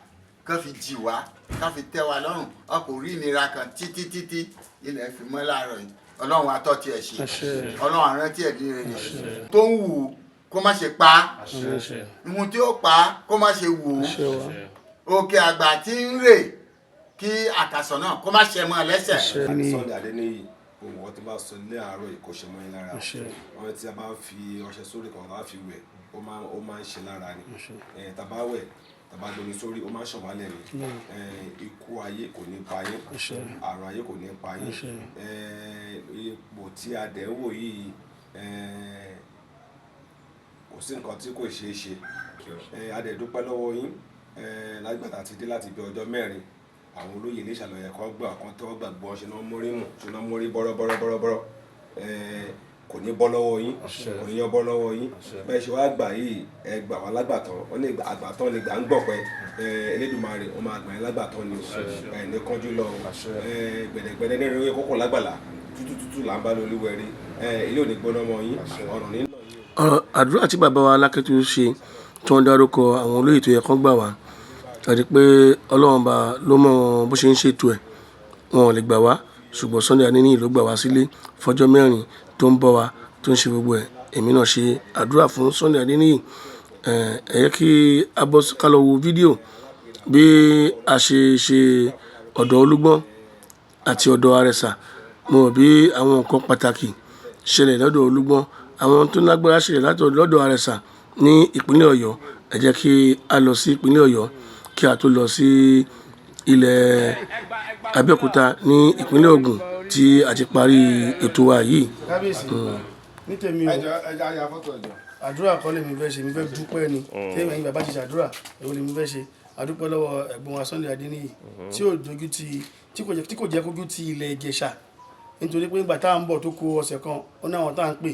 ká fi jì wá ká fi tẹ́ wa lọ́rùn, a kò rí ìnira kan títí ilẹ̀ fi mọ́ láàárọ̀ yìí. Ọlọ́run atọ́ tiẹ̀ ṣe, Ọlọ́run àrántí ẹ̀ ní rere tó ń wù kó má ṣe pa á, ìhun tí ó pa á kó má ṣe wù ú, òkè àgbà tí ń rè kí àkàsọ̀ náà kó má ṣe mọ́ lẹ́sẹ̀. Sunday Adéníyì ohun ọtí bá sọ ní àárọ̀ ìkọ̀ṣẹ́ mọ́ yín lára wọn tí a bá fi ọṣẹ sórí kan bá fi wẹ̀ ó máa ń ṣe lára ni tá bá wẹ̀ tá bá domi sórí ó máa ń ṣàn wálẹ̀ ni ikú ayé kò ní pa yín, àrùn ayé kò ní pa yín, ipò tí a dẹ̀ ń wò yìí kò sí nǹkan tí kò ṣeé ṣe. A dẹ̀ dúpẹ́ lọ́wọ́ yín lágbàtà ti dé láti bí ọjọ́ mẹ́rin àwọn olóyè Iléṣà lọ́yẹ̀ kan gbà kan tẹ́wọ́ gbàgbọ́ ṣe náà mórí mù ṣe náà mórí bọ́rọ́bọ́rọ́ kò ní bọ́ lọ́wọ́ yín, kò ní yán bọ́ lọ́wọ́ yín. Bẹ́ẹ̀ ṣe wá gbà yìí ẹ gbà wá lágbàtàn, wọ́n ní àgbàtàn lè gbà ń gbọ̀ pẹ́ Elédùmarè wọ́n máa gbà yín lágbàtàn ni ẹ̀ ní kánjú lọ gbẹ̀dẹ̀gbẹ̀dẹ̀ ní ìrìn kókò lágbàlá tútù là ń bá lóluwẹ̀rí ilé òní gbóná mọ́ yín ọ̀rùn nínú yín. Àdúrà tí bàbá wa Alákẹ́tù ṣe tí wọ́n dárúkọ àwọn olóyè tó yẹ kán gbà wá àti pé Ọlọ́run bá ló mọ bó ṣe ń ṣètò ẹ̀, wọn ò lè gbà wá, ṣùgbọ́n Sunday Adéníyì ló gbà wá sílé fọjọ́ mẹ́rin tó ń bọ̀ wá tó ń ṣe gbogbo ẹ̀. Èmi náà ṣe àdúrà fún Sunday Adéníyì. Ẹ yẹ kí a bọ́ ká lọ wo fídíò bí a ṣe ṣe ọ̀dọ̀ Olúgbọ́n àti ọ̀dọ̀ Àrẹ̀sà. Mo rò bí àwọn nǹkan pàtàkì ṣẹlẹ̀ lọ́dọ̀ Olúgbọ́n, àwọn tó lágbára ṣẹlẹ̀ lọ́dọ̀ Àrẹ̀sà ní ìpínlẹ̀ Ọ̀yọ́. Ẹ jẹ́ kí a lọ sí ìpínlẹ̀ Ọ̀yọ́ kí a tó lọ sí ilẹ̀ Abẹ́òkúta ní ìpínlẹ̀ Ògùn tí a ti parí ètò wa yìí. Kábíyèsí ní tèmi o àdúrà kọ́ lèmi fẹ́ ṣe, mi fẹ́ dúpẹ́ ni tí ẹ̀yin bàbá ti ṣàdúrà èwo lèmi fẹ́ ṣe. Àdúpẹ́ lọ́wọ́ ẹ̀gbọ́n wa Sunday Adéníyì tí kò jẹ́ kójú ti ilẹ̀ Ìjẹ̀ṣà, nítorí pé nígbà tá à ń bọ̀ tó kó ọ̀sẹ̀ kan ó ní àwọn tá à ń pè,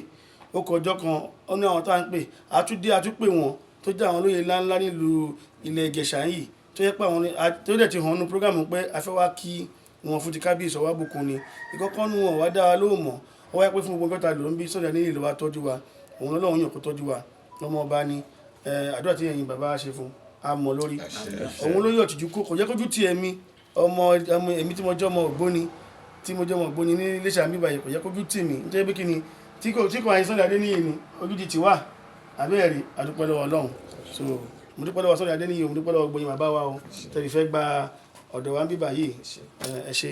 ó kọ ọjọ́ kan ó ní àwọn tá à ń pè, àtúpè wọn tó jẹ́ àwọn olóyè ńláńlá nílùú ilẹ̀ Ìjẹ̀ṣà yìí tó yẹ pé àwọn tó dẹ̀ ti hàn nínú prógámù pé a fẹ́ wá kí wọn fún ti kábíyèsí ọwá bùkún ni. Ìkọ́kọ́ nu wọn wá dá wa lóhùn mọ́, ó wáyé pé fún gbogbo ọjọ́ ta ló ń bí Sunday Adéníyì ló wá tọ́jú wa, òun lọ́wọ́ yàn kó tọ́jú wa lọ́mọ ọba ni. Àdúrà tí ẹ̀yin bàbá ṣe fún a mọ̀ lórí òun ló yọ̀ tìjú kò jẹ́ kójú ti èmi èmi tí mo jẹ́ ọmọ Ògbóni ní Iléṣà mi báyìí kò jẹ́ kójú tì mí nítorí pé kí ni tí kò àyìn Sunday Adéníyì ni ojú ti wà àbẹ́ẹ̀rí. Àdúpẹ́ lọ́wọ́ Ọlọ́run, so mo dúpẹ́ lọ́wọ́ Sunday Adéníyì, mo dúpẹ́ lọ́wọ́ gbogbo yín bàbá wa o tẹ̀lé fẹ́ gba ọ̀dọ̀ wa ń bíbà yìí ẹ ṣé.